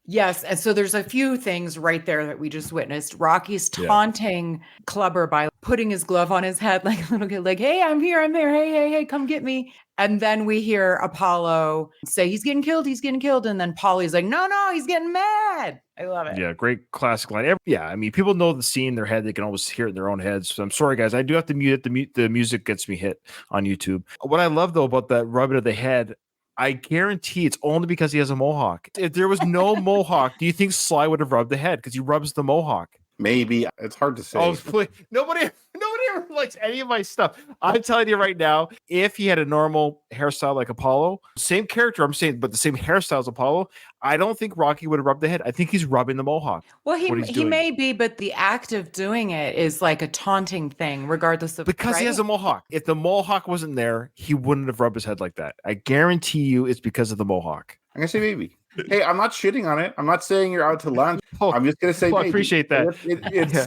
Yes. And so there's a few things right there that we just witnessed. Rocky's Yeah. taunting Clubber by putting his glove on his head like a little kid, like, hey, I'm here, I'm there. Hey, hey, hey, come get me. And then we hear Apollo say, he's getting killed, he's getting killed. And then Polly's like, no, he's getting mad. I love it. Yeah, great classic line. Yeah, I mean, people know the scene in their head. They can always hear it in their own heads. So I'm sorry, guys. I do have to mute it. The music gets me hit on YouTube. What I love, though, about that rubbing of the head, I guarantee it's only because he has a mohawk. If there was no mohawk, do you think Sly would have rubbed the head? Because he rubs the mohawk. Maybe. It's hard to say. Oh, please. Nobody ever likes any of my stuff. I'm telling you right now, if he had a normal hairstyle like Apollo, same character, I'm saying, but the same hairstyle as Apollo, I don't think Rocky would have rubbed the head. I think he's rubbing the mohawk. Well, what he's he doing. may be, but the act of doing it is like a taunting thing, regardless of Because he right? has a mohawk. If the mohawk wasn't there, he wouldn't have rubbed his head like that. I guarantee you it's because of the mohawk. I'm going to say maybe. Hey, I'm not shitting on it. I'm not saying you're out to lunch. Oh, I'm just going to say well, I maybe. appreciate that. It's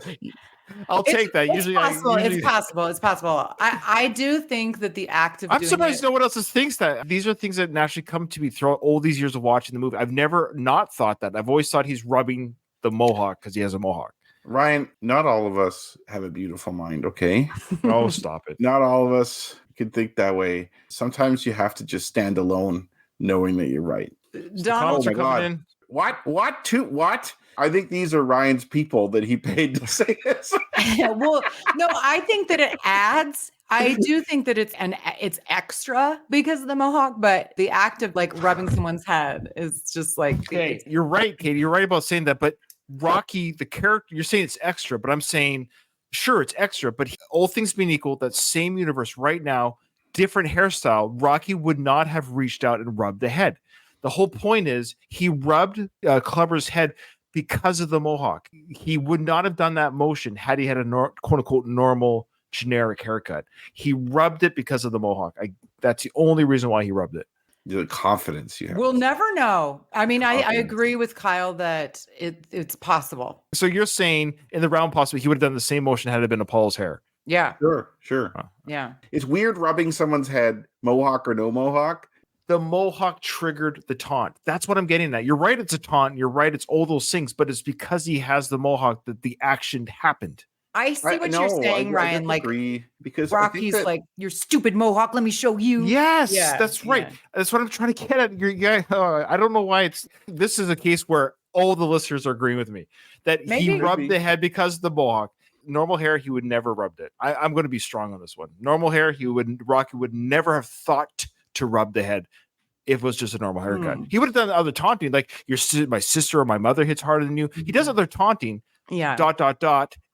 I'll take that. It's Usually, possible. usually It's possible. It's possible. I do think that the act of I'm doing surprised it, no one else thinks that. These are things that naturally come to me throughout all these years of watching the movie. I've never not thought that. I've always thought he's rubbing the mohawk because he has a mohawk. Ryan, not all of us have a beautiful mind, okay? Oh, stop it. Not all of us can think that way. Sometimes you have to just stand alone knowing that you're right. Donald. Comments Oh are my coming God. in. What? I think these are Ryan's people that he paid to say this. Well, no, I think that it adds. I do think that it's extra because of the mohawk, but the act of like rubbing someone's head is just like Okay, you're right, Katie. You're right about saying that. But Rocky, the character, you're saying it's extra, but I'm saying, sure, it's extra. But all things being equal, that same universe right now, different hairstyle, Rocky would not have reached out and rubbed the head. The whole point is he rubbed Clubber's head because of the mohawk. He would not have done that motion had he had a quote unquote normal generic haircut. He rubbed it because of the mohawk. That's the only reason why he rubbed it. The confidence you have. we'll never know. I mean, I Confidence. agree with Kyle that it's possible. So you're saying in the round possibly he would have done the same motion had it been Apollo's hair. Yeah, Sure. yeah. It's weird rubbing someone's head, mohawk or no mohawk. The mohawk triggered the taunt. That's what I'm getting at. You're right, it's a taunt. You're right, it's all those things, but it's because he has the mohawk that the action happened. I see what you're saying, Ryan. Like agree, because I think Rocky's that- like, your stupid mohawk. Let me show you. Yes, Yeah, that's right. yeah. That's what I'm trying to get at. I don't know why this is a case where all the listeners are agreeing with me that he Maybe. rubbed the head because of the mohawk. Normal hair, he would never rubbed it. I'm going to be strong on this one. Normal hair, Rocky would never have thought to rub the head if it was just a normal haircut. He would have done other taunting, like my sister or my mother hits harder than you. He does other taunting. Yeah. ...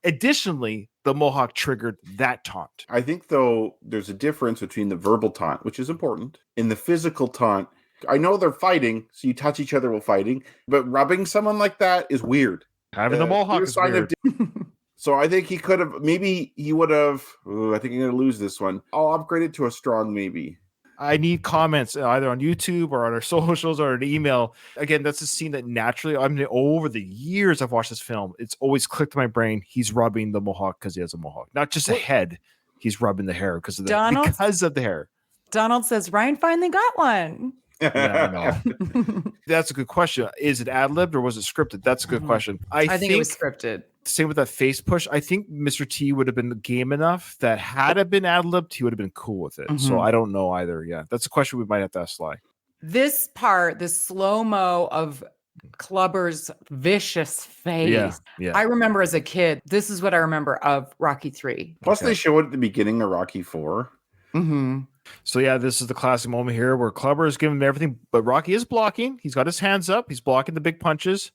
Additionally, the mohawk triggered that taunt. I think, though, there's a difference between the verbal taunt, which is important, and the physical taunt. I know they're fighting, so you touch each other while fighting, but rubbing someone like that is weird. Having the mohawk clear is sign of weird. So I think he could have, maybe he would have, I think I'm going to lose this one. I'll upgrade it to a strong maybe. I need comments either on YouTube or on our socials or an email. Again, that's a scene that naturally, over the years I've watched this film, it's always clicked in my brain. He's rubbing the mohawk because he has a mohawk, not just a head. He's rubbing the hair because of the hair. Donald says Ryan finally got one. Yeah, I know. That's a good question. Is it ad-libbed or was it scripted? That's a good question. I think it was scripted. Same with that face push. I think Mr. T would have been game enough that had it been ad-libbed, he would have been cool with it. So I don't know either. Yeah, that's a question we might have to ask Sly. This part, the slow-mo of Clubber's vicious face. Yeah. I remember as a kid, this is what I remember of Rocky 3. Plus, they show it at the beginning of Rocky 4. Mm-hmm. So yeah, this is the classic moment here where Clubber is giving him everything, but Rocky is blocking. He's got his hands up. He's blocking the big punches.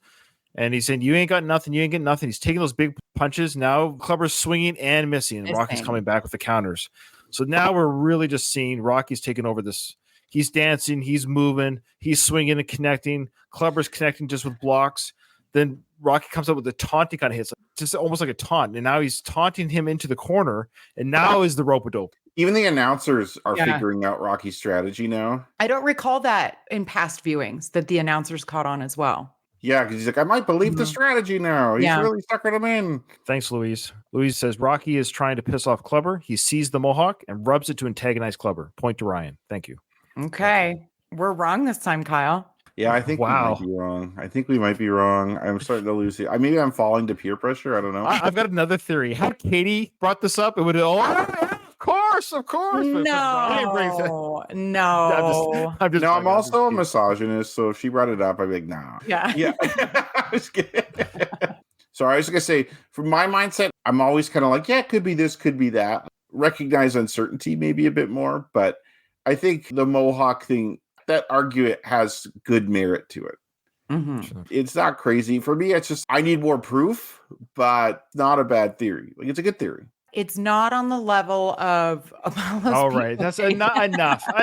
And he's saying, you ain't got nothing. You ain't getting nothing. He's taking those big punches. Now Clubber's swinging and missing. And Rocky's coming back with the counters. So now we're really just seeing Rocky's taking over this. He's dancing, he's moving, he's swinging and connecting. Clubber's connecting just with blocks. Then Rocky comes up with a taunting kind of hits, just almost like a taunt. And now he's taunting him into the corner. And now is the rope-a-dope. Even the announcers are Yeah. figuring out Rocky's strategy now. I don't recall that in past viewings that the announcers caught on as well. Yeah, because he's like, I might believe the Mhm. strategy now. He's Yeah. really sucking him in. Thanks, Louise. Louise says Rocky is trying to piss off Clubber. He sees the mohawk and rubs it to antagonize Clubber. Point to Ryan. Thank you. Okay. We're wrong this time, Kyle. Yeah, I think Wow. we might be wrong. I think we might be wrong. I'm starting to lose it. Maybe I'm falling to peer pressure. I don't know. I've got another theory. Had Katie brought this up, it would have, of course. But Ryan brings it. No. I'm just No, I'm fucking- also a kidding. misogynist, so if she brought it up, I'd be like, nah. Yeah. Yeah. I was kidding. So I was gonna say, from my mindset, I'm always kind of like, yeah, it could be this, could be that. Recognize uncertainty maybe a bit more, but I think the Mohawk thing, that argument has good merit to it. Mhm. It's not crazy. For me, it's just I need more proof, but not a bad theory. Like it's a good theory. It's not on the level of Apollo's All right, people that's thing.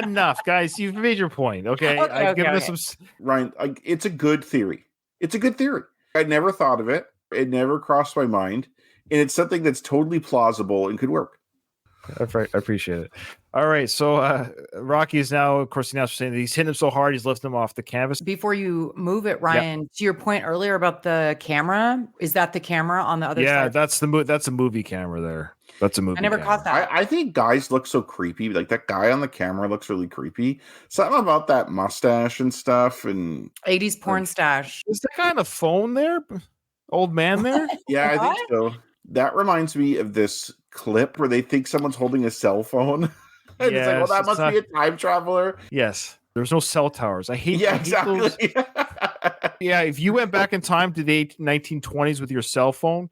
enough, guys. You've made your point. Okay, Okay, I've given okay. us some. Ryan, like, it's a good theory. It's a good theory. I never thought of it. It never crossed my mind. And it's something that's totally plausible and could work. I appreciate it. All right, so Rocky is now, of course, now saying that he's hitting him so hard he's lifting him off the canvas. Before you move it, Ryan, to your point earlier about the camera, is that the camera on the other Yeah, side? that's a movie camera there. That's a movie. I never camera. caught that. I think guys look so creepy. Like that guy on the camera looks really creepy. Something about that mustache and stuff. And 80s porn stash. Is that guy on the phone there? Old man there? yeah, I think so. That reminds me of this clip where they think someone's holding a cell phone. And it's like, well, Yes, that it's must not- be a time traveler. Yes. There's no cell towers. I hate. Yeah, I hate those- exactly. Yeah, if you went back in time to the 1920s with your cell phone,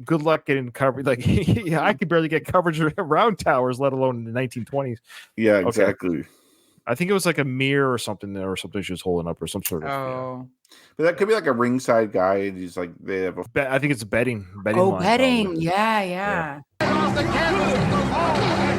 good luck getting coverage. Like, yeah, I could barely get coverage around towers, let alone in the 1920s. Yeah, exactly. I think it was like a mirror or something there, or something she was holding up, or some sort of. Oh. But that could be like a ringside guy, and he's like, they have a I think it's a betting. Oh, line, betting. probably. Yeah, yeah. Off the canvas.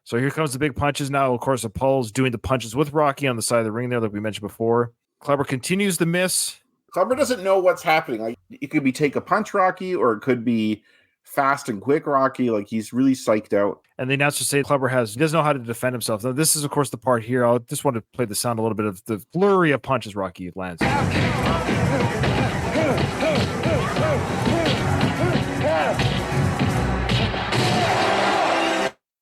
So here comes the big punches now. Of course, Apollo's doing the punches with Rocky on the side of the ring there, like we mentioned before. Kleber continues to miss. Clubber doesn't know what's happening. Like it could be take a punch Rocky, or it could be fast and quick Rocky. Like he's really psyched out. And the announcer say Kleber he doesn't know how to defend himself. Now, this is, of course, the part here. I just want to play the sound a little bit of the flurry of punches Rocky lands.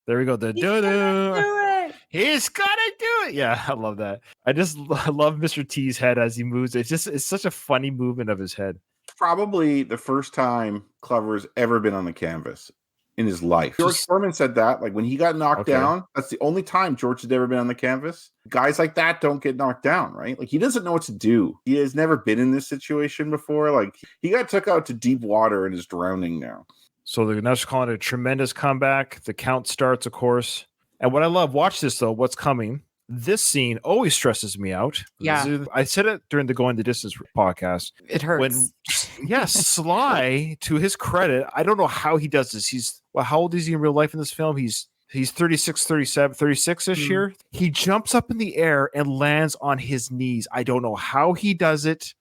There we go. The doo-doo. He's gonna do it. Yeah, I love that. I love Mr. T's head as he moves. It's such a funny movement of his head. Probably the first time Clever's ever been on the canvas in his life. George Foreman said that. Like when he got knocked down, that's the only time George had ever been on the canvas. Guys like that don't get knocked down, right? Like he doesn't know what to do. He has never been in this situation before. Like he got took out to deep water and is drowning now. So the announcer's calling it a tremendous comeback. The count starts, of course. And what I love, watch this though, what's coming. This scene always stresses me out. Yeah. I said it during the Going the Distance podcast. It hurts. When, Sly, to his credit, I don't know how he does this. How old is he in real life in this film? He's 36, 37, 36 this year. He jumps up in the air and lands on his knees. I don't know how he does it.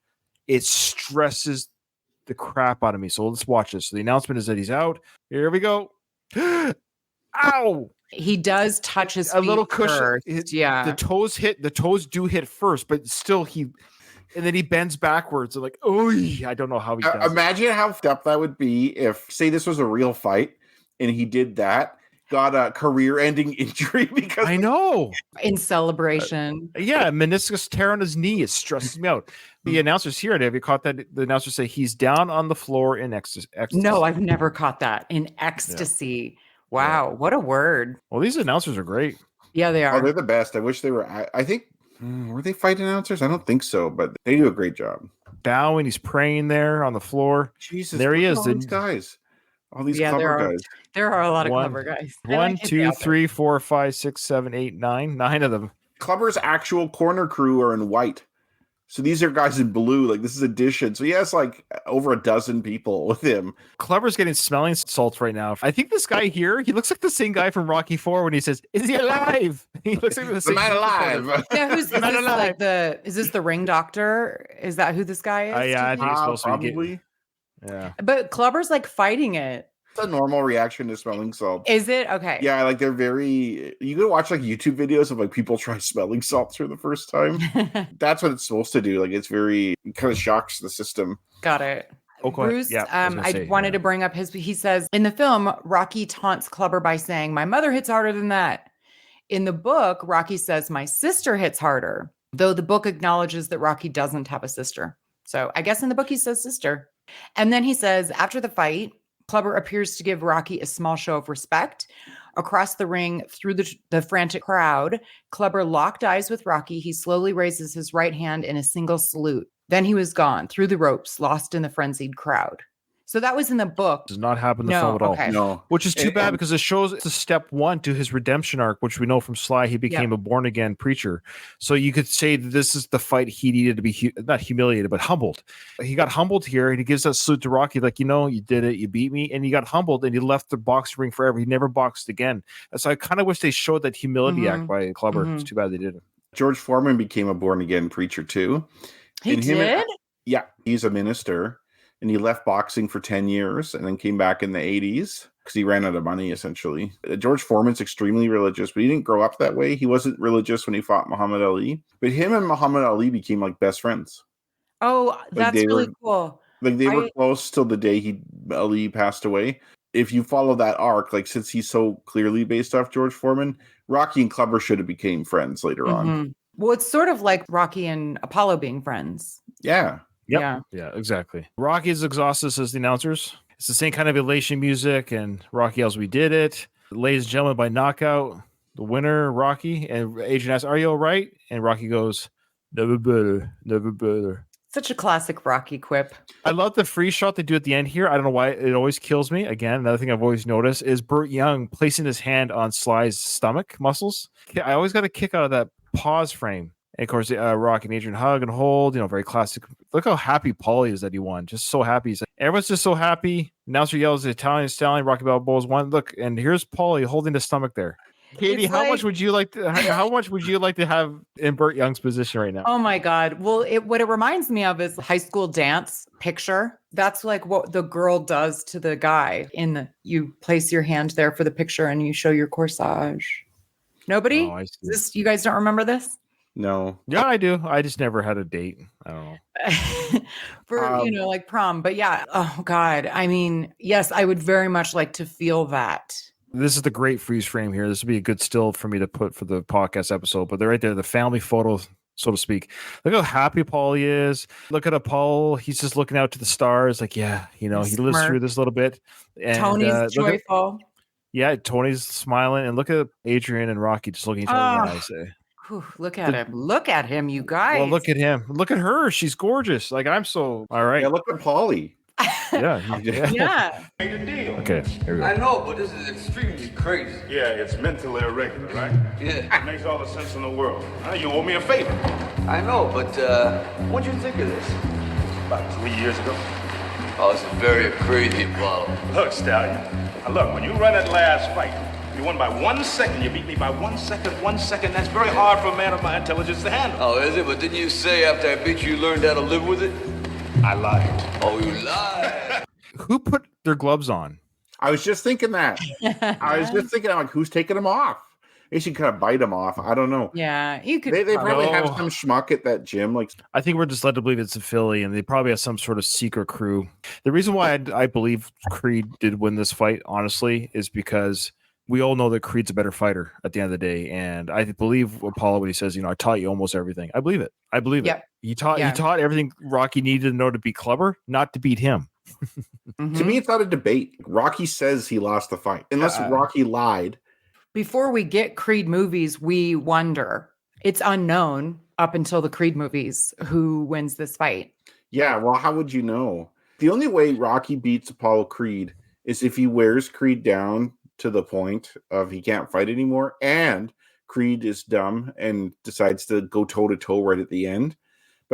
It stresses the crap out of me. So let's watch this. So the announcement is that he's out. Here we go. Ow! He does touch his A feet little cushion. first. Yeah. The toes do hit first, but still and then he bends backwards. And like, oh, I don't know how he does it. Imagine how fucked up that would be if, say, this was a real fight and he did that, got a career-ending injury because I know. In celebration. Yeah, meniscus tear on his knee. It stresses me out. The announcers here, have you caught that? The announcers say he's down on the floor in ecstasy. No, I've never caught that. In ecstasy. Wow, what a word. Well, these announcers are great. Yeah, they Oh, are. they're the best. I wish they were. I think were they fight announcers? I don't think so, but they do a great job. Bowing, he's praying there on the floor. Jesus, There he look at is. All these guys, all these Yeah, clever guys. There are a lot of One- clever guys. I 1, like his 2, outfit. 3, 4, 5, 6, 7, 8, 9. 9 of them. Clubber's actual corner crew are in white. So these are guys in blue. Like this is addition. So he has like over a dozen people with him. Clever's getting smelling salts right now. I think this guy here, he looks like the same guy from Rocky 4 when he says, "Is he alive?" He looks like the The same man alive. Yeah, is Man this alive. like is this the ring doctor? Is that who this guy is? Yeah, I do you think it's think? supposed to be Probably. Yeah. But Clubber's like fighting it. It's a normal reaction to smelling salts. Is it? Okay. Yeah, like they're very. You can watch like YouTube videos of like people try smelling salts for the first time. That's what it's supposed to do. Like it's very it kind of shocks the system. Got it. Oh, go ahead. Bruce, Yeah, I was gonna I say, wanted yeah. to bring up he says in the film, Rocky taunts Clubber by saying, "My mother hits harder than that." In the book, Rocky says, "My sister hits harder," though the book acknowledges that Rocky doesn't have a sister. So I guess in the book he says sister. And then he says, after the fight, Clubber appears to give Rocky a small show of respect. Across the ring, through the frantic crowd, Clubber locked eyes with Rocky. He slowly raises his right hand in a single salute. Then he was gone through the ropes, lost in the frenzied crowd. So that was in the book. Does not happen in the No, film at all. okay. No, Which is too And- bad because it shows it's a step one to his redemption arc, which we know from Sly, he became a born again preacher. So you could say that this is the fight he needed to be not humiliated, but humbled. He got humbled here and he gives that salute to Rocky, like, you did it, you beat me, and he got humbled and he left the boxing ring forever. He never boxed again. And so I kind of wish they showed that humility act by Clubber. It's too bad they didn't. George Foreman became a born again preacher too. He And him and- did? Yeah, he's a minister, and he left boxing for 10 years and then came back in the 80s because he ran out of money, essentially. George Foreman's extremely religious, but he didn't grow up that way. He wasn't religious when he fought Muhammad Ali, but him and Muhammad Ali became like best friends. Oh, that's they really were- cool. Like they were I- close till the day Ali passed away. If you follow that arc, like since he's so clearly based off George Foreman, Rocky and Clubber should have became friends later on. Mhm. Well, it's sort of like Rocky and Apollo being friends. Yeah. Yep. Yeah. Yeah, exactly. Rocky is exhausted, says the announcers. It's the same kind of elation music, and Rocky yells, "We did it." Ladies and gentlemen, by knockout, the winner, Rocky. And Adrian asks, "Are you all right?" And Rocky goes, "Never better, never better." Such a classic Rocky quip. I love the free shot they do at the end here. I don't know why it always kills me. Again, another thing I've always noticed is Burt Young placing his hand on Sly's stomach muscles. I always got a kick out of that pause frame. And of course, Rocky and Adrian hug and hold, very classic. Look how happy Paulie is that he won. Just so happy. He's like, everyone's just so happy. Announcer yells, "The Italian stallion, Rocky Balboa's won." Look, and here's Paulie holding the stomach there. Katie, It's how like- much would you like to? How much would you like to have in Burt Young's position right now? Oh my God. Well, what it reminds me of is high school dance picture. That's like what the girl does to the guy you place your hand there for the picture and you show your corsage. Nobody? Oh, I see. You guys don't remember this? No. Yeah, I do. I just never had a date. I don't know. For, like prom. But yeah. Oh God. I mean, yes, I would very much like to feel that. This is the great freeze frame here. This would be a good still for me to put for the podcast episode, but they're right there, the family photo, so to speak. Look how happy Paulie is. Look at Apollo. He's just looking out to the stars. Like, yeah, he lives Smirk. through this little bit. And, Tony's look at- joyful. Tony's smiling. And look at Adrian and Rocky just looking at each other in the eyes. Whew, look at him. Look at him, you guys. Well, look at him. Look at her. She's gorgeous. Like, I'm so all right. Yeah, look at Paulie. Yeah. Yeah. Okay. Here we go. I know, but this is extremely crazy. Yeah, it's mentally irregular, right? Yeah, It makes all the sense in the world. You owe me a favor. I know, but what'd you think of this? About 3 years ago. Oh, this is very crazy, Apollo. Look, Stallion. Now look, when you run that last fight, you won by 1 second. You beat me by 1 second. 1 second. That's very hard for a man of my intelligence to handle. Oh, is it? But didn't you say after I beat you, you learned how to live with it? I lied. Oh, you lied. Who put their gloves on? I was just thinking that. I was just thinking, like, who's taking them off? They should kind of bite them off. I don't know. Yeah. You could They probably have No. some schmuck at that gym. Like, I think we're just led to believe it's a Philly, and they probably have some sort of secret crew. The reason why I believe Creed did win this fight, honestly, is because we all know that Creed's a better fighter at the end of the day, and I believe Apollo when he says, "I taught you almost everything." I believe it. I believe Yep. it. He taught Yeah. he taught everything Rocky needed to know to beat Clubber, not to beat him. Mhm. to me, it's not a debate. Rocky says he lost the fight, unless Rocky lied. Before we get Creed movies, we wonder. It's unknown up until the Creed movies who wins this fight. Yeah, well, how would you know? The only way Rocky beats Apollo Creed is if he wears Creed down to the point of he can't fight anymore, and Creed is dumb and decides to go toe to toe right at the end.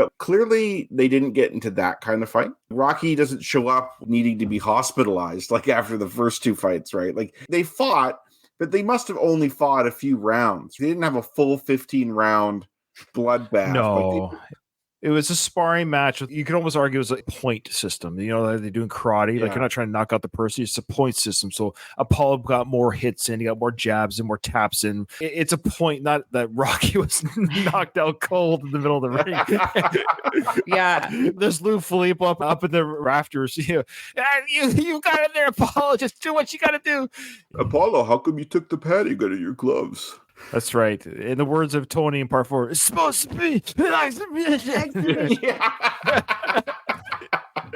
But clearly, they didn't get into that kind of fight. Rocky doesn't show up needing to be hospitalized like after the first two fights, right? Like they fought, but they must have only fought a few rounds. They didn't have a full 15-round bloodbath. No. It was a sparring match. You could almost argue it was a point system. You know, like they do in karate. Like you're not trying to knock out the person. It's a point system. So Apollo got more hits in. He got more jabs and more taps in. It's a point, not that Rocky was knocked out cold in the middle of the ring. Yeah. There's Lou Filippo up in the rafters. You got in there, Apollo. Just do what you got to do. Apollo, how come you took the padding out of your gloves? That's right. In the words of Tony in part 4, it's supposed to be.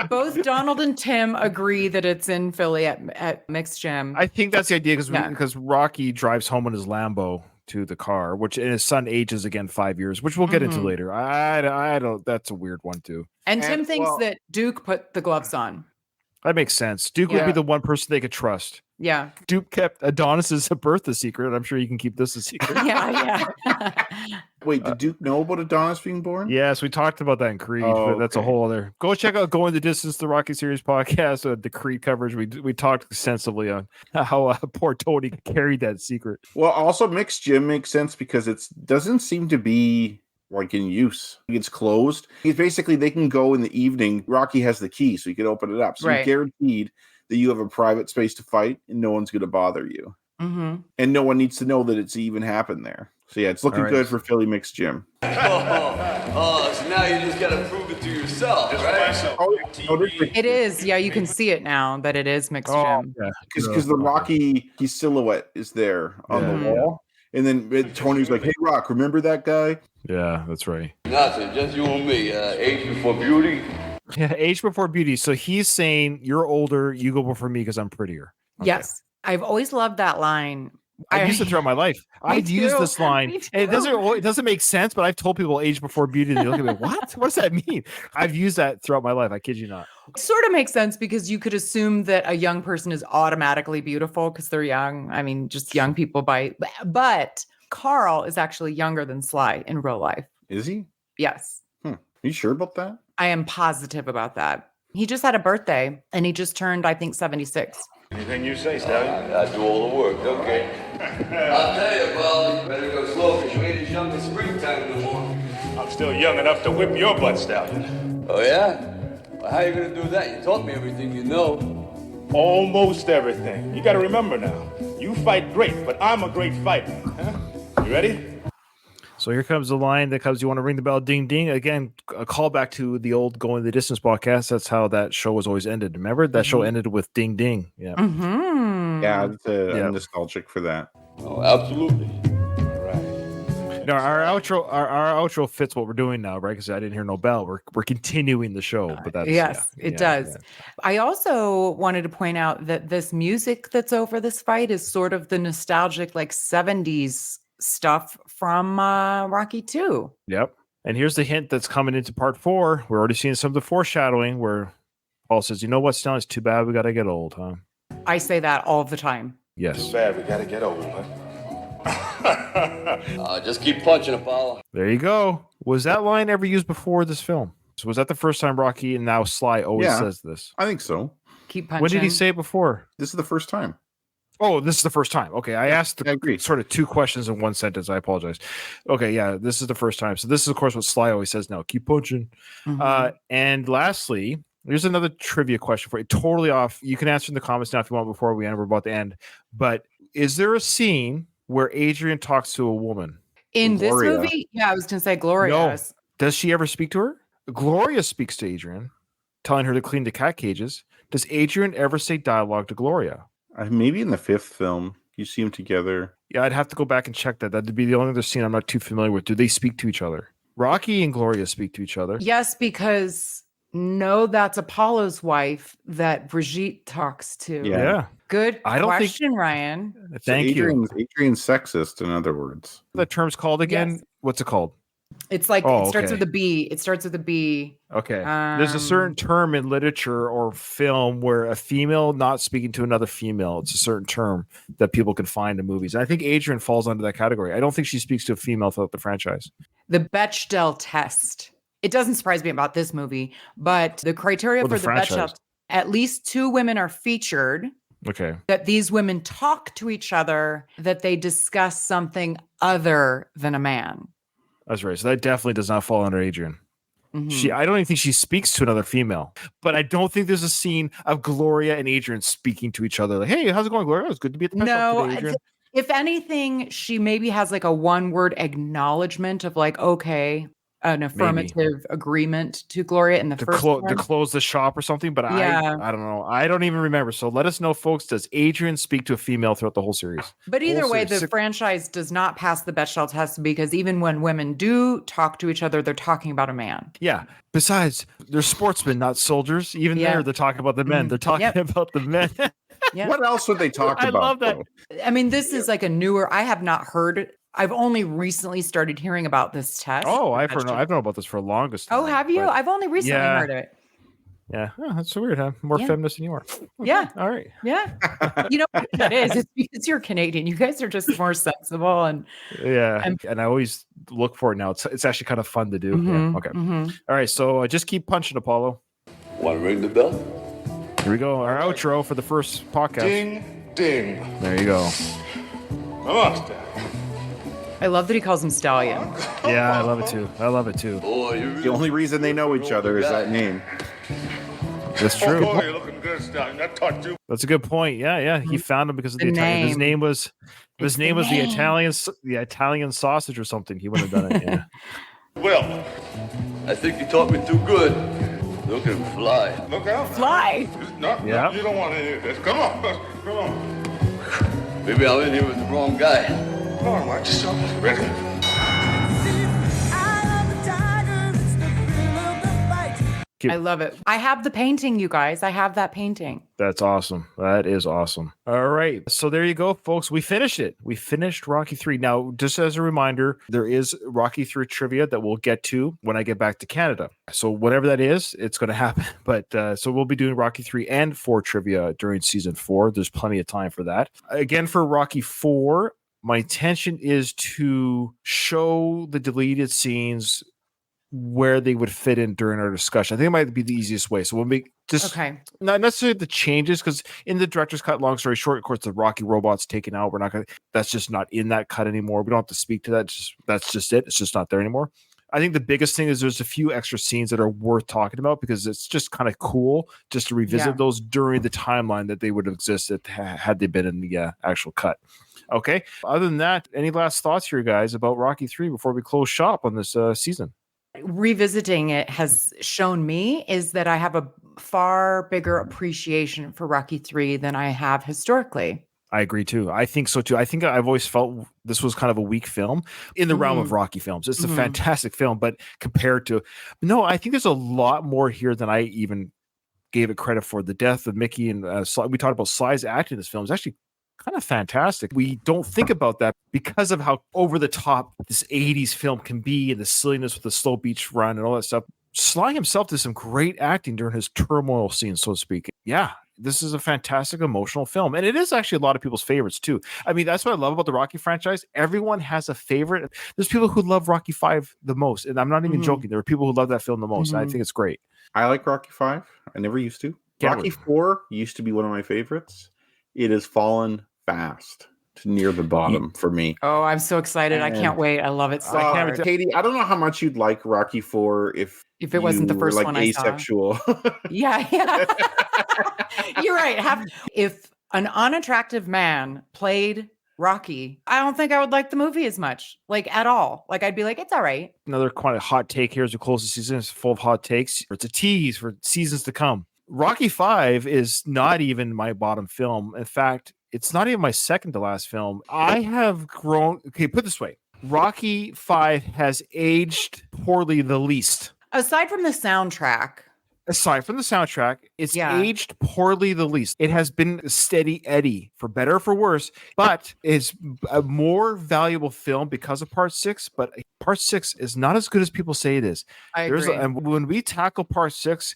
Both Donald and Tim agree that it's in Philly at Mixed Gym. I think that's the idea because Rocky drives home in his Lambo to the car, and his son ages again 5 years, which we'll get into later. I don't. That's a weird one too. And Tim thinks that Duke put the gloves on. That makes sense. Duke would be the one person they could trust. Yeah. Duke kept Adonis's birth a secret. I'm sure you can keep this a secret. Yeah. Wait, did Duke know about Adonis being born? Yes, we talked about that in Creed, but that's a whole other. Go check out Going the Distance, the Rocky Series podcast, the Creed coverage. We talked extensively on how poor Tony carried that secret. Well, also Mixed Gym makes sense because it doesn't seem to be like in use. It's closed. It's basically they can go in the evening. Rocky has the key, so you can open it up. So you're guaranteed that you have a private space to fight and no one's going to bother you. Mm-hmm. And no one needs to know that it's even happened there. So yeah, it's looking good for Philly Mixed Gym. So now you just got to prove it to yourself, right? It is. Yeah, you can see it now that it is Mixed Gym. Because the Rocky silhouette is there on the wall. And then Tony's like, hey, Rock, remember that guy? Yeah, that's right. Nothing, just you and me. Age before beauty. Yeah, age before beauty. So he's saying, you're older, you go before me because I'm prettier. Okay. Yes. I've always loved that line. I've used it throughout my life. I've used this line. And it doesn't make sense, but I've told people age before beauty, and they look at me, what? What does that mean? I've used that throughout my life. I kid you not. It sort of makes sense because you could assume that a young person is automatically beautiful because they're young. I mean, just young people but Carl is actually younger than Sly in real life. Is he? Yes. Are you sure about that? I am positive about that. He just had a birthday and he just turned, I think, 76. Anything you say, Stallion. I do all the work, okay. I'll tell you, well, you better go slow because you ain't as young as springtime no more. I'm still young enough to whip your butt, Stallion. Oh, yeah? Well, how you going to do that? You taught me everything you know. Almost everything. You got to remember now, you fight great, but I'm a great fighter. Huh? You ready? So here comes the line that comes, you want to ring the bell, ding, ding. Again, a callback to the old Going the Distance podcast. That's how that show was always ended. Remember? That show ended with ding, ding. Yeah. Mm-hmm. Yeah, I'm nostalgic for that. Oh, absolutely. All right. No, our outro fits what we're doing now, right? Because I didn't hear no bell. We're continuing the show, but that's it does. Yeah. I also wanted to point out that this music that's over this fight is sort of the nostalgic, like 70s stuff from Rocky 2. Yep. And here's the hint that's coming into part 4. We're already seeing some of the foreshadowing where Paul says, you know what, Stallion, it's too bad we got to get old, huh? I say that all the time. Yes. Too bad we got to get old, huh? Just keep punching, Apollo. There you go. Was that line ever used before this film? So was that the first time Rocky and now Sly always says this? I think so. Keep punching. When did he say it before? This is the first time. Oh, this is the first time. Okay, I asked sort of two questions in one sentence. I apologize. Okay, yeah, this is the first time. So this is, of course, what Sly always says now. Keep punching. Mm-hmm. And lastly, here's another trivia question for you. Totally off. You can answer in the comments now if you want before we end. We're about to end. But is there a scene where Adrian talks to a woman? In Gloria. this movie? Yeah, I was going to say Gloria. No. Does she ever speak to her? Gloria speaks to Adrian, telling her to clean the cat cages. Does Adrian ever say dialogue to Gloria? Maybe in the 5th film, you see them together. Yeah, I'd have to go back and check that. That'd be the only other scene I'm not too familiar with. Do they speak to each other? Rocky and Gloria speak to each other. Yes, because that's Apollo's wife that Brigitte talks to. Yeah. Good I don't question, Ryan. Thank you. Adrian's sexist, in other words. The term's called again? Yes. What's it called? It's like it starts okay. with a B. It starts with a B. Okay. There's a certain term in literature or film where a female not speaking to another female, it's a certain term that people can find in movies. And I think Adrian falls under that category. I don't think she speaks to a female throughout the franchise. The Bechdel test it doesn't surprise me about this movie, but the criteria Or the for the Bet franchise. Shelter, at least 2 women are featured, Okay. that these women talk to each other, that they discuss something other than a man. That's right. So that definitely does not fall under Adrian. Mhm. I don't even think she speaks to another female, but I don't think there's a scene of Gloria and Adrian speaking to each other. Like, hey, how's it going, Gloria? It's good to be at the pet shop No, today, Adrian. if anything, she maybe has like a one-word acknowledgement of like, okay, an affirmative agreement to Gloria in the To, first to one. close the shop or something, but Yeah. I don't know. I don't even remember. So let us know, folks. Does Adrian speak to a female throughout the whole series? But either Whole way, series. the franchise does not pass the Bechdel test because even when women do talk to each other, they're talking about a man. Yeah. Besides, they're sportsmen, not soldiers. Even Yeah. there, they're talking about the men. Mhm. They're talking Yep. about the men. Yeah. What else would they talk I about? love that. though? I mean, this is like a newer, I have not heard, I've only recently started hearing about this test. Oh, the I've Bechdel. known about this for the longest time. Oh, have you? but I've only recently yeah. heard of it. yeah. Oh, that's so weird, huh? More Yeah. feminist than you are. Yeah. All right. Yeah. You know what that is? It's because you're Canadian. You guys are just more sensible and Yeah. And I always look for it now. It's actually kind of fun to do. Mhm, Yeah. Okay. mhm. All right. So just keep punching, Apollo. Want to ring the bell? Here we go. Our outro for the first podcast. Ding, ding. There you go. Come on, Stan. I love that he calls him Stallion. Yeah, I love it too. I love it too. Boy, you The only reason they know each other is that name. That's Oh, true. boy, you're looking good, Stallion. I taught you. That's a good point. Yeah, yeah. He found him because of the The Italian. His name. name was It's the the name. Italian sausage or something. He would have done it. Yeah. Well, I think you taught me too good. Look at him fly. look out. Fly. No, Yeah. you don't want any of this. Come on. Come on. Maybe I'm in here with the wrong guy. Come on, watch yourself. Ready? I love it. I have the painting, you guys. I have that painting. That's awesome. That is awesome. All right. So there you go, folks. We finished it. We finished Rocky 3. Now, just as a reminder, there is Rocky 3 trivia that we'll get to when I get back to Canada. So whatever that is, it's going to happen. But so we'll be doing Rocky 3 and 4 trivia during season 4. There's plenty of time for that. Again, for Rocky 4, my intention is to show the deleted scenes where they would fit in during our discussion. I think it might be the easiest way. So we'll make just Okay. not necessarily the changes, because in the director's cut, long story short, of course, the Rocky robot's taken out. We're not going to, that's just not in that cut anymore. We don't have to speak to that. That's just it. It's just not there anymore. I think the biggest thing is there's a few extra scenes that are worth talking about because it's just kind of cool just to revisit Yeah. those during the timeline that they would have existed had they been in the actual cut. Okay. Other than that, any last thoughts here, guys, about Rocky 3 before we close shop on this season? Revisiting it has shown me is that I have a far bigger appreciation for Rocky 3 than I have historically. I agree too. I think so too. I think I've always felt this was kind of a weak film in the realm of Rocky films. It's a Mhm. fantastic film, but compared to, no, I think there's a lot more here than I even gave it credit for. The death of Mickey and we talked about Sly's acting in this film is actually kind of fantastic. We don't think about that because of how over the top this 80s film can be and the silliness with the slow beach run and all that stuff. Sly himself did some great acting during his turmoil scenes, so to speak. Yeah, this is a fantastic emotional film. And it is actually a lot of people's favorites too. I mean, that's what I love about the Rocky franchise. Everyone has a favorite. There's people who love Rocky 5 the most. And I'm not even Mhm. joking. There are people who love that film the most. And I Mhm. think it's great. I like Rocky 5. I never used to. Can't Rocky wait. 4 used to be one of my favorites. It has fallen fast to near the bottom for me. Oh, I'm so excited. I And- can't wait. I love it so I can't hard. wait to- Katie, I don't know how much you'd like Rocky 4 if If it wasn't the you were, first like one I saw. asexual. Yeah, yeah. You're right. If an unattractive man played Rocky, I don't think I would like the movie as much, like at all. Like I'd be like, it's all right. Another quite a hot take here as we close the season. It's full of hot takes. It's a tease for seasons to come. Rocky 5 is not even my bottom film. In fact, it's not even my second to last film. I have grown. Okay, put it this way. Rocky 5 has aged poorly the least. Aside from the soundtrack, Aside from the soundtrack, it's Yeah. aged poorly the least. It has been a steady Eddie, for better or for worse, but it's a more valuable film because of Part 6. But Part 6 is not as good as people say it is. I agree. And when we tackle Part 6,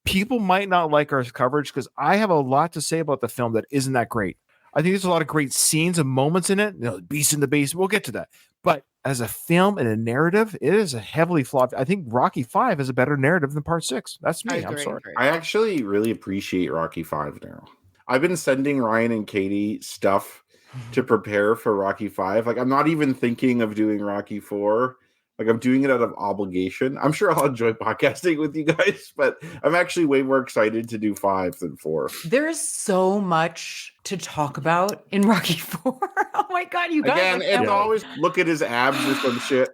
people might not like our coverage because I have a lot to say about the film that isn't that great. I think there's a lot of great scenes and moments in it. You know, Beast in the Basement. We'll get to that. But as a film and a narrative, it is a heavily flawed. I think Rocky 5 is a better narrative than Part 6. That's me. I'm sorry. I actually really appreciate Rocky 5 now. I've been sending Ryan and Katie stuff to prepare for Rocky 5. Like, I'm not even thinking of doing Rocky 4. Like, I'm doing it out of obligation. I'm sure I'll enjoy podcasting with you guys, but I'm actually way more excited to do 5 than 4. There's so much to talk about in Rocky 4. Oh my God, you guys. Again, and always look at his abs or some shit.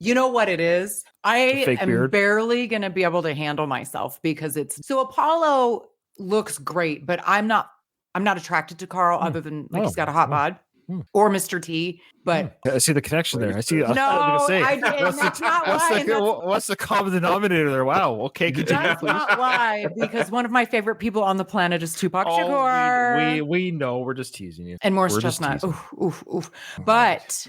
You know what it is? I fake am beard. barely going to be able to handle myself because so Apollo looks great, but I'm not attracted to Carl other than like he's got a hot bod or Mr. T, but I see the connection there. I see. no, I didn't. That's not why. What's the common denominator there? Wow. Okay. That's not why, because one of my favorite people on the planet is Tupac Oh, Shakur. we know. We're just teasing you. And Morris We're just Chestnut. teasing. Oof. But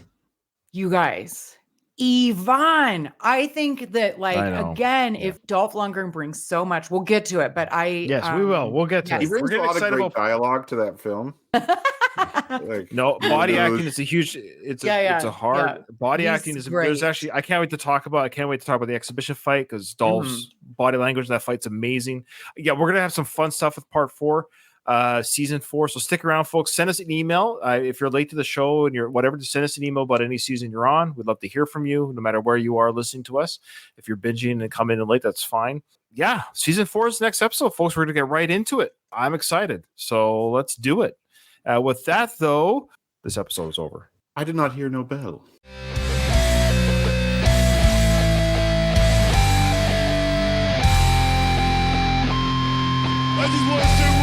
you guys, Yvonne, I think that I know. again, if Dolph Lundgren brings so much, we'll get to it. But Yes, we will. We'll get to yes. He it. We're brings a getting lot of excited great about dialogue to that film. Like, no body those- acting is a huge. It's Yeah, a hard body He's acting is. great. There's actually I can't wait to talk about the exhibition fight because Dolph's body language in that fight's amazing. Yeah, we're gonna have some fun stuff with Part 4. Season 4, so stick around, folks. Send us an email if you're late to the show and you're whatever, just send us an email about any season you're on. We'd love to hear from you no matter where you are listening to us. If you're binging and come in late, that's fine. Yeah, season 4 is the next episode, folks. We're gonna get right into it. I'm excited, so let's do it. With that though, this episode is over. I did not hear no bell. I just want to say